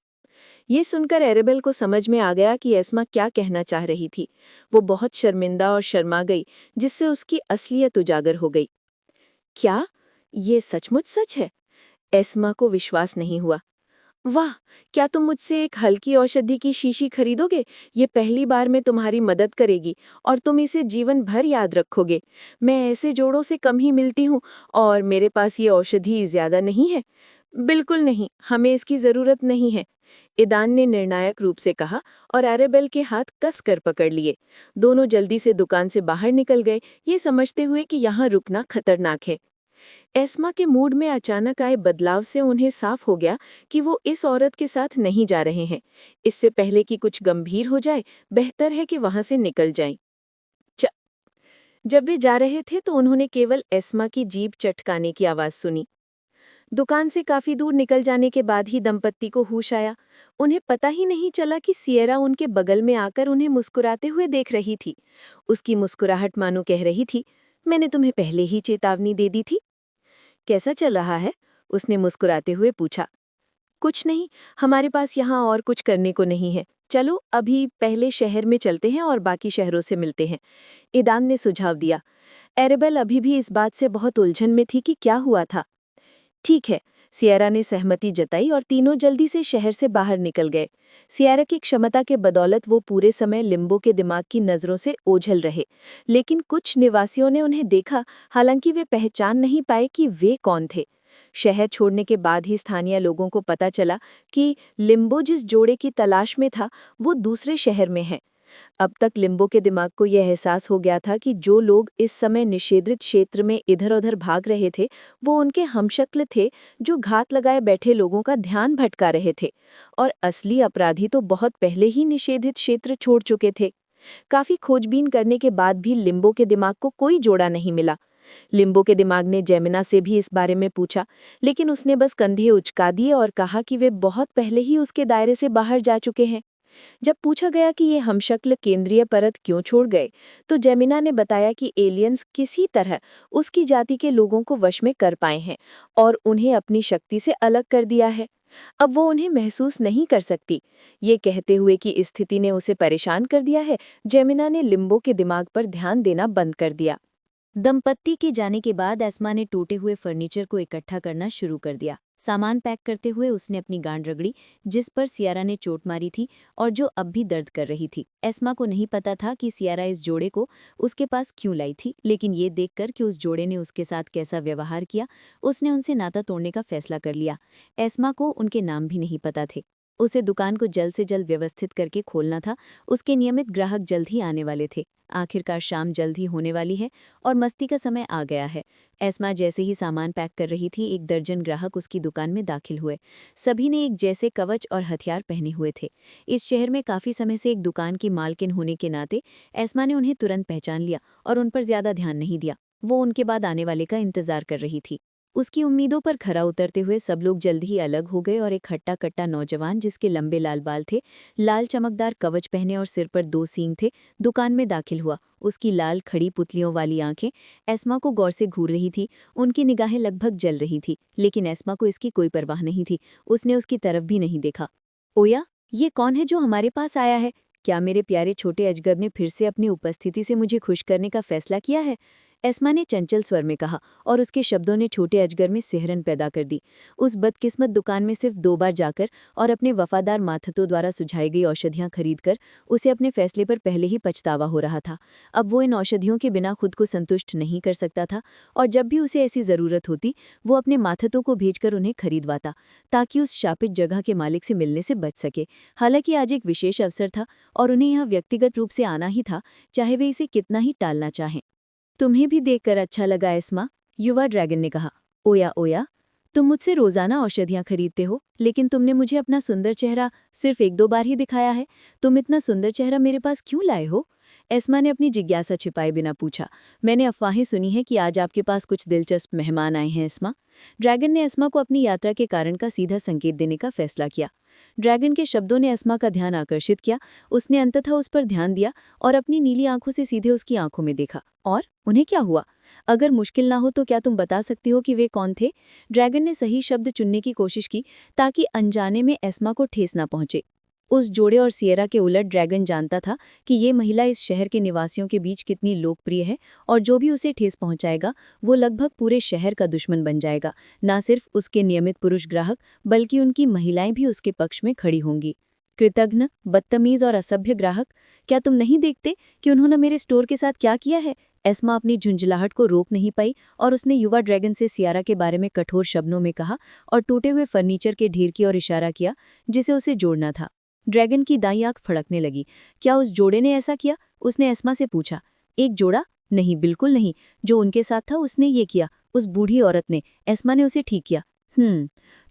ये सुनकर एरेबेल को समझ में आ गया कि एस्मा क्या कहना चाह रही थी। वो बहुत शर्मिंदा और शर्मा गई, जिससे उसकी असलियत उजागर हो गई। क्या ये सचमुच सच है? एस्मा को विश्वास नहीं हुआ। वाह, क्या तुम मुझसे एक हल्की औषधि की शीशी खरीदोगे? ये पहली बार में तुम्हारी मदद करेगी और तुम इसे जीवन भर याद रखोगे। मैं ऐसे जोड़ों से कम ही मिलती हूँ और मेरे पास ये औषधि ज्यादा नहीं है। बिल्कुल नहीं, हमें इसकी जरूरत नहीं है, ईदान ने निर्णायक रूप से कहा और एरेबेल के हाथ कस कर पकड़ लिए। दोनों जल्दी से दुकान से बाहर निकल गए, ये समझते हुए कि यहाँ रुकना खतरनाक है। एस्मा के मूड में अचानक आए बदलाव से उन्हें साफ हो गया कि वो इस औरत के साथ नहीं जा रहे हैं। इससे पहले कि कुछ गंभीर हो जाए, बेहतर है कि वहां से निकल जाएं। जब वे जा रहे थे तो उन्होंने केवल एस्मा की जीभ चटकाने की आवाज सुनी। दुकान से काफी दूर निकल जाने के बाद ही दंपत्ति को होश आया। उन्हें पता ही नहीं चला कि सिएरा उनके बगल में आकर उन्हें मुस्कुराते हुए देख रही थी। उसकी मुस्कुराहट मानो कह रही थी, मैंने तुम्हें पहले ही चेतावनी दे दी थी। कैसा चल रहा है? उसने मुस्कुराते हुए पूछा। कुछ नहीं, हमारे पास यहाँ और कुछ करने को नहीं है। चलो अभी पहले शहर में चलते हैं और बाकी शहरों से मिलते हैं, ईदान ने सुझाव दिया। एरेबेल अभी भी इस बात से बहुत उलझन में थी कि क्या हुआ था। ठीक है, सिएरा ने सहमति जताई और तीनों जल्दी से शहर से बाहर निकल गए। सिएरा की क्षमता के बदौलत वो पूरे समय लिम्बो के दिमाग की नजरों से ओझल रहे, लेकिन कुछ निवासियों ने उन्हें देखा, हालांकि वे पहचान नहीं पाए कि वे कौन थे। शहर छोड़ने के बाद ही स्थानीय लोगों को पता चला कि लिम्बो जिस जोड़े की तलाश में था, वो दूसरे शहर में है। अब तक लिम्बो के दिमाग को यह एहसास हो गया था कि जो लोग इस समय निषेधित क्षेत्र में इधर-उधर भाग रहे थे, वो उनके हमशक्ल थे जो घात लगाए बैठे लोगों का ध्यान भटका रहे थे, और असली अपराधी तो बहुत पहले ही निषेधित क्षेत्र छोड़ चुके थे। काफी खोजबीन करने के बाद भी लिम्बो के दिमाग को कोई जोड़ा नहीं मिला। लिम्बो के दिमाग ने जेमिना से भी इस बारे में पूछा, लेकिन उसने बस कंधे उचका दिए और कहा कि वे बहुत पहले ही उसके दायरे से बाहर जा चुके हैं। जब पूछा गया कि ये हमशक्ल केंद्रीय परत क्यों छोड़ गए, तो जेमिना ने बताया कि एलियंस किसी तरह उसकी जाति के लोगों को वश में कर पाए हैं और उन्हें अपनी शक्ति से अलग कर दिया है। अब वो उन्हें महसूस नहीं कर सकती। ये कहते हुए कि स्थिति ने उसे परेशान कर दिया है, जेमिना ने लिम्बो के दिमाग पर ध्यान देना बंद कर दिया। दंपत्ति के जाने के बाद एस्मा ने टूटे हुए फर्नीचर को इकट्ठा करना शुरू कर दिया। सामान पैक करते हुए उसने अपनी गांड रगड़ी, जिस पर सियारा ने चोट मारी थी और जो अब भी दर्द कर रही थी। एस्मा को नहीं पता था कि सियारा इस जोड़े को उसके पास क्यों लाई थी, लेकिन ये देखकर कि उस जोड़े ने उसके साथ कैसा व्यवहार किया, उसने उनसे नाता तोड़ने का फैसला कर लिया। एस्मा को उनके नाम भी नहीं पता थे। उसे दुकान को जल्द से जल्द व्यवस्थित करके खोलना था। उसके नियमित ग्राहक जल्द ही आने वाले थे। आखिरकार शाम जल्द ही होने वाली है और मस्ती का समय आ गया है। एस्मा जैसे ही सामान पैक कर रही थी, एक दर्जन ग्राहक उसकी दुकान में दाखिल हुए। सभी ने एक जैसे कवच और हथियार पहने हुए थे। इस शहर में काफ़ी समय से एक दुकान की मालकिन होने के नाते एस्मा ने उन्हें तुरंत पहचान लिया और उन पर ज़्यादा ध्यान नहीं दिया। वो उनके बाद आने वाले का इंतजार कर रही थी। उसकी उम्मीदों पर खरा उतरते हुए सब लोग जल्द ही अलग हो गए और एक हट्टा कट्टा नौजवान, जिसके लंबे लाल बाल थे, लाल चमकदार कवच पहने और सिर पर 2 सींग थे, दुकान में दाखिल हुआ। उसकी लाल खड़ी पुतलियों वाली आंखें एस्मा को गौर से घूर रही थी। उनकी निगाहें लगभग जल रही थी, लेकिन एस्मा को इसकी कोई परवाह नहीं थी। उसने उसकी तरफ भी नहीं देखा। ओया, ये कौन है जो हमारे पास आया है? क्या मेरे प्यारे छोटे अजगर ने फिर से अपनी उपस्थिति से मुझे खुश करने का फैसला किया है? एस्मा ने चंचल स्वर में कहा और उसके शब्दों ने छोटे अजगर में सिहरन पैदा कर दी। उस बदकिस्मत दुकान में सिर्फ 2 बार जाकर और अपने वफादार माथतों द्वारा सुझाई गई औषधियां खरीदकर उसे अपने फैसले पर पहले ही पछतावा हो रहा था। अब वो इन औषधियों के बिना खुद को संतुष्ट नहीं कर सकता था और जब भी उसे ऐसी ज़रूरत होती, वो अपने माथतों को भेजकर उन्हें खरीदवाता, ताकि उस शापित जगह के मालिक से मिलने से बच सके। हालांकि आज एक विशेष अवसर था और उन्हें यहाँ व्यक्तिगत रूप से आना ही था, चाहे वे इसे कितना ही टालना चाहें। तुम्हें भी देखकर अच्छा लगा एस्मा, युवा ड्रैगन ने कहा। ओया ओया, तुम मुझसे रोजाना औषधियां खरीदते हो, लेकिन तुमने मुझे अपना सुंदर चेहरा सिर्फ 1-2 बार ही दिखाया है। तुम इतना सुंदर चेहरा मेरे पास क्यों लाए हो? एस्मा ने अपनी जिज्ञासा छिपाए बिना पूछा। मैंने अफवाहें सुनी हैं कि आज आपके पास कुछ दिलचस्प मेहमान आए हैं एस्मा। ड्रैगन ने एस्मा को अपनी यात्रा के कारण का सीधा संकेत देने का फैसला किया। ड्रैगन के शब्दों ने एस्मा का ध्यान आकर्षित किया। उसने अंततः उस पर ध्यान दिया और अपनी नीली आंखों से सीधे उसकी आंखों में देखा। और उन्हें क्या हुआ? अगर मुश्किल ना हो तो क्या तुम बता सकती हो कि वे कौन थे? ड्रैगन ने सही शब्द चुनने की कोशिश की ताकि अनजाने में एस्मा को ठेस ना पहुंचे। उस जोड़े और सियरा के उलट ड्रैगन जानता था कि ये महिला इस शहर के निवासियों के बीच कितनी लोकप्रिय है और जो भी उसे ठेस पहुंचाएगा वो लगभग पूरे शहर का दुश्मन बन जाएगा। ना सिर्फ उसके नियमित पुरुष ग्राहक बल्कि उनकी महिलाएं भी उसके पक्ष में खड़ी होंगी। कृतघ्न, बदतमीज और असभ्य ग्राहक, क्या तुम नहीं देखते कि उन्होंने मेरे स्टोर के साथ क्या किया है? एस्मा अपनी झुंझलाहट को रोक नहीं पाई और उसने युवा ड्रैगन से सियारा के बारे में कठोर शब्दों में कहा और टूटे हुए फर्नीचर के ढेर की ओर इशारा किया जिसे उसे जोड़ना था। ड्रैगन की दाईं आंख फड़कने लगी। क्या उस जोड़े ने ऐसा किया? उसने एस्मा से पूछा। एक जोड़ा? नहीं, बिल्कुल नहीं। जो उनके साथ था उसने ये किया। उस बूढ़ी औरत ने। एस्मा ने उसे ठीक किया।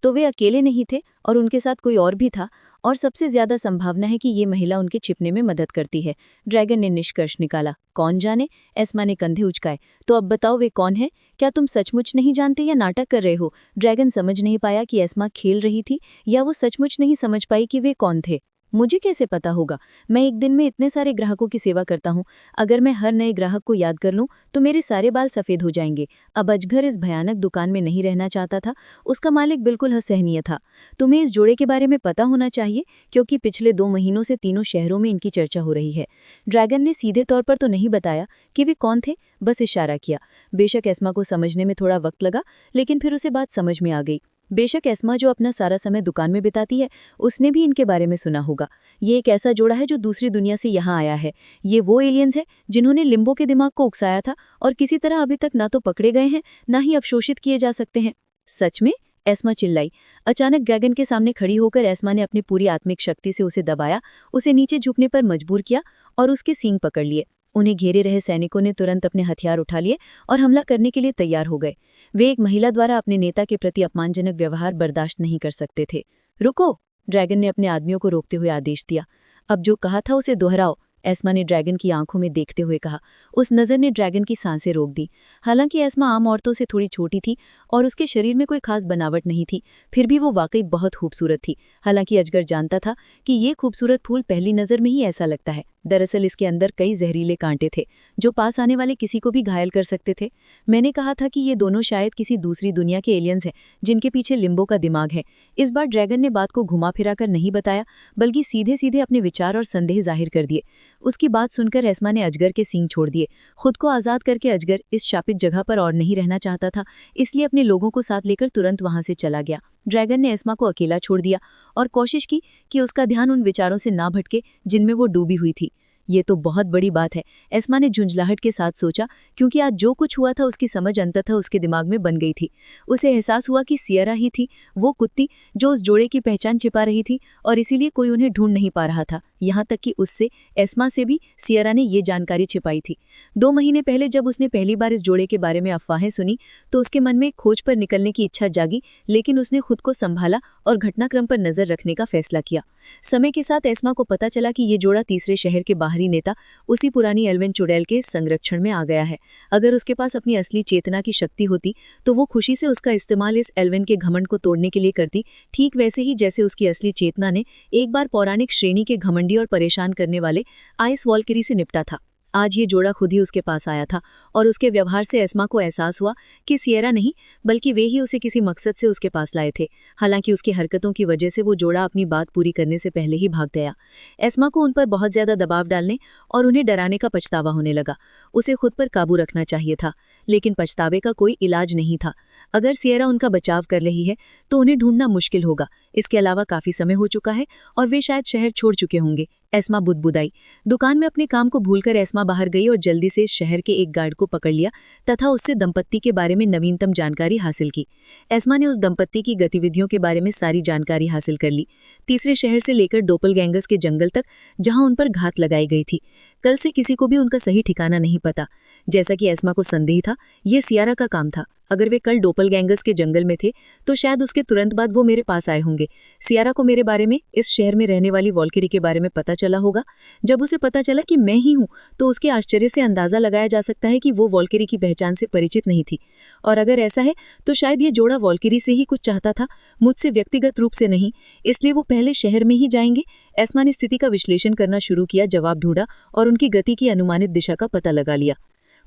तो वे अकेले नहीं थे और उनके साथ कोई और भी था, और सबसे ज्यादा संभावना है कि ये महिला उनके छिपने में मदद करती है। ड्रैगन ने निष्कर्ष निकाला। कौन जाने? एस्मा ने कंधे उचकाए। तो अब बताओ वे कौन है? क्या तुम सचमुच नहीं जानते या नाटक कर रहे हो? ड्रैगन समझ नहीं पाया कि एस्मा खेल रही थी या वो सचमुच नहीं समझ पाई कि वे कौन थे। मुझे कैसे पता होगा? मैं एक दिन में इतने सारे ग्राहकों की सेवा करता हूँ। अगर मैं हर नए ग्राहक को याद कर लूँ तो मेरे सारे बाल सफ़ेद हो जाएंगे। अब अजगर इस भयानक दुकान में नहीं रहना चाहता था। उसका मालिक बिल्कुल असहनीय था। तुम्हें इस जोड़े के बारे में पता होना चाहिए क्योंकि पिछले 2 महीनों से तीनों शहरों में इनकी चर्चा हो रही है। ड्रैगन ने सीधे तौर पर तो नहीं बताया कि वे कौन थे, बस इशारा किया। बेशक एस्मा को समझने में थोड़ा वक्त लगा, लेकिन फिर उसे बात समझ में आ गई। बेशक एस्मा जो अपना सारा समय दुकान में बिताती है, उसने भी इनके बारे में सुना होगा। ये एक ऐसा जोड़ा है जो दूसरी दुनिया से यहाँ आया है। ये वो एलियंस है जिन्होंने लिम्बो के दिमाग को उकसाया था और किसी तरह अभी तक ना तो पकड़े गए हैं ना ही अवशोषित किए जा सकते हैं। सच में? एस्मा चिल्लाई। अचानक ड्रैगन के सामने खड़ी होकर एस्मा ने अपनी पूरी आत्मिक शक्ति से उसे दबाया, उसे नीचे झुकने पर मजबूर किया और उसके सींग पकड़ लिए। उन्हें घेरे रहे सैनिकों ने तुरंत अपने हथियार उठा लिए और हमला करने के लिए तैयार हो गए। वे एक महिला द्वारा अपने नेता के प्रति अपमानजनक व्यवहार बर्दाश्त नहीं कर सकते थे। रुको! ड्रैगन ने अपने आदमियों को रोकते हुए आदेश दिया। अब जो कहा था उसे दोहराओ, एस्मा ने ड्रैगन की आंखों में देखते हुए कहा। उस नज़र ने ड्रैगन की सांसें रोक दी। हालांकि एस्मा आम औरतों से थोड़ी छोटी थी और उसके शरीर में कोई खास बनावट नहीं थी, फिर भी वो वाकई बहुत खूबसूरत थी। हालांकि अजगर जानता था कि ये खूबसूरत फूल पहली नज़र में ही ऐसा लगता है। दरअसल इसके अंदर कई जहरीले कांटे थे जो पास आने वाले किसी को भी घायल कर सकते थे। मैंने कहा था कि ये दोनों शायद किसी दूसरी दुनिया के एलियंस हैं जिनके पीछे लिम्बो का दिमाग है। इस बार ड्रैगन ने बात को घुमा फिरा कर नहीं बताया, बल्कि सीधे सीधे अपने विचार और संदेह जाहिर कर दिए। उसकी बात सुनकर एस्मा ने अजगर के सींग छोड़ दिए। खुद को आज़ाद करके अजगर इस शापित जगह पर और नहीं रहना चाहता था, इसलिए अपने लोगों को साथ लेकर तुरंत वहां से चला गया। ड्रैगन ने एस्मा को अकेला छोड़ दिया और कोशिश की कि उसका ध्यान उन विचारों से ना भटके जिनमें वो डूबी हुई थी। ये तो बहुत बड़ी बात है, एस्मा ने झुंझलाहट के साथ सोचा, क्योंकि आज जो कुछ हुआ था उसकी समझ अंततः उसके दिमाग में बन गई थी। उसे एहसास हुआ कि सियरा ही थी वो कुत्ती जो उस जोड़े की पहचान छिपा रही थी और इसीलिए कोई उन्हें ढूंढ नहीं पा रहा था। यहाँ तक कि उससे, एस्मा से भी सियरा ने ये जानकारी छिपाई थी। 2 महीने पहले जब उसने पहली बार इस जोड़े के बारे में अफवाहें सुनी तो उसके मन में खोज पर निकलने की इच्छा जागी, लेकिन उसने खुद को संभाला और घटनाक्रम पर नजर रखने का फैसला किया। समय के साथ एस्मा को पता चला कि ये जोड़ा तीसरे शहर के बाहरी नेता उसी पुरानी एल्विन चुड़ैल के संरक्षण में आ गया है। अगर उसके पास अपनी असली चेतना की शक्ति होती तो वो खुशी से उसका इस्तेमाल इस एल्विन के घमंड को तोड़ने के लिए करती, ठीक वैसे ही जैसे उसकी असली चेतना ने एक बार पौराणिक श्रेणी के घमंडी और परेशान करने वाले आइस वॉल्किरी से निपटा था। आज ये जोड़ा खुद ही उसके पास आया था और उसके व्यवहार से एस्मा को एहसास हुआ कि सियरा नहीं बल्कि वे ही उसे किसी मकसद से उसके पास लाए थे। हालांकि उसकी हरकतों की वजह से वो जोड़ा अपनी बात पूरी करने से पहले ही भाग गया। एस्मा को उन पर बहुत ज्यादा दबाव डालने और उन्हें डराने का पछतावा होने लगा। उसे खुद पर काबू रखना चाहिए था, लेकिन पछतावे का कोई इलाज नहीं था। अगर सियरा उनका बचाव कर रही है तो उन्हें ढूंढना मुश्किल होगा। इसके अलावा काफी समय हो चुका है और वे शायद शहर छोड़ चुके होंगे। एस्मा बुदबुदाई। दुकान में अपने काम को भूलकर एस्मा बाहर गई और जल्दी से शहर के एक गार्ड को पकड़ लिया तथा उससे दंपत्ति के बारे में नवीनतम जानकारी हासिल की। एस्मा ने उस दंपत्ति की गतिविधियों के बारे में सारी जानकारी हासिल कर ली, तीसरे शहर से लेकर डोपलगैंगर्स के जंगल तक जहां उन पर घात लगाई गई थी। कल से किसी को भी उनका सही ठिकाना नहीं पता। जैसा कि एस्मा को संदेह था, ये सियारा का काम था। अगर वे कल डोपलगैंगर्स के जंगल में थे तो शायद उसके तुरंत बाद वो मेरे पास आए होंगे। सियारा को मेरे बारे में, इस शहर में रहने वाली वॉल्किरी के बारे में पता चला होगा। जब उसे पता चला कि मैं ही हूं तो उसके आश्चर्य से अंदाजा लगाया जा सकता है कि वो वॉल्किरी की पहचान से परिचित नहीं थी। और अगर ऐसा है तो शायद ये जोड़ा वॉल्किरी से ही कुछ चाहता था, मुझसे व्यक्तिगत रूप से नहीं, इसलिए वो पहले शहर में ही जाएंगे। एस्मा ने स्थिति का विश्लेषण करना शुरू किया, जवाब ढूंढा और उनकी गति की अनुमानित दिशा का पता लगा लिया।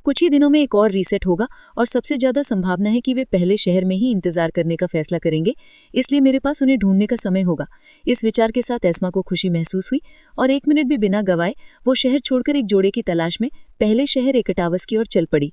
कुछ ही दिनों में एक और रीसेट होगा और सबसे ज़्यादा संभावना है कि वे पहले शहर में ही इंतजार करने का फैसला करेंगे, इसलिए मेरे पास उन्हें ढूंढने का समय होगा। इस विचार के साथ एस्मा को खुशी महसूस हुई और 1 मिनट भी बिना गवाए वो शहर छोड़कर एक जोड़े की तलाश में पहले शहर एकटावस की ओर चल पड़ी।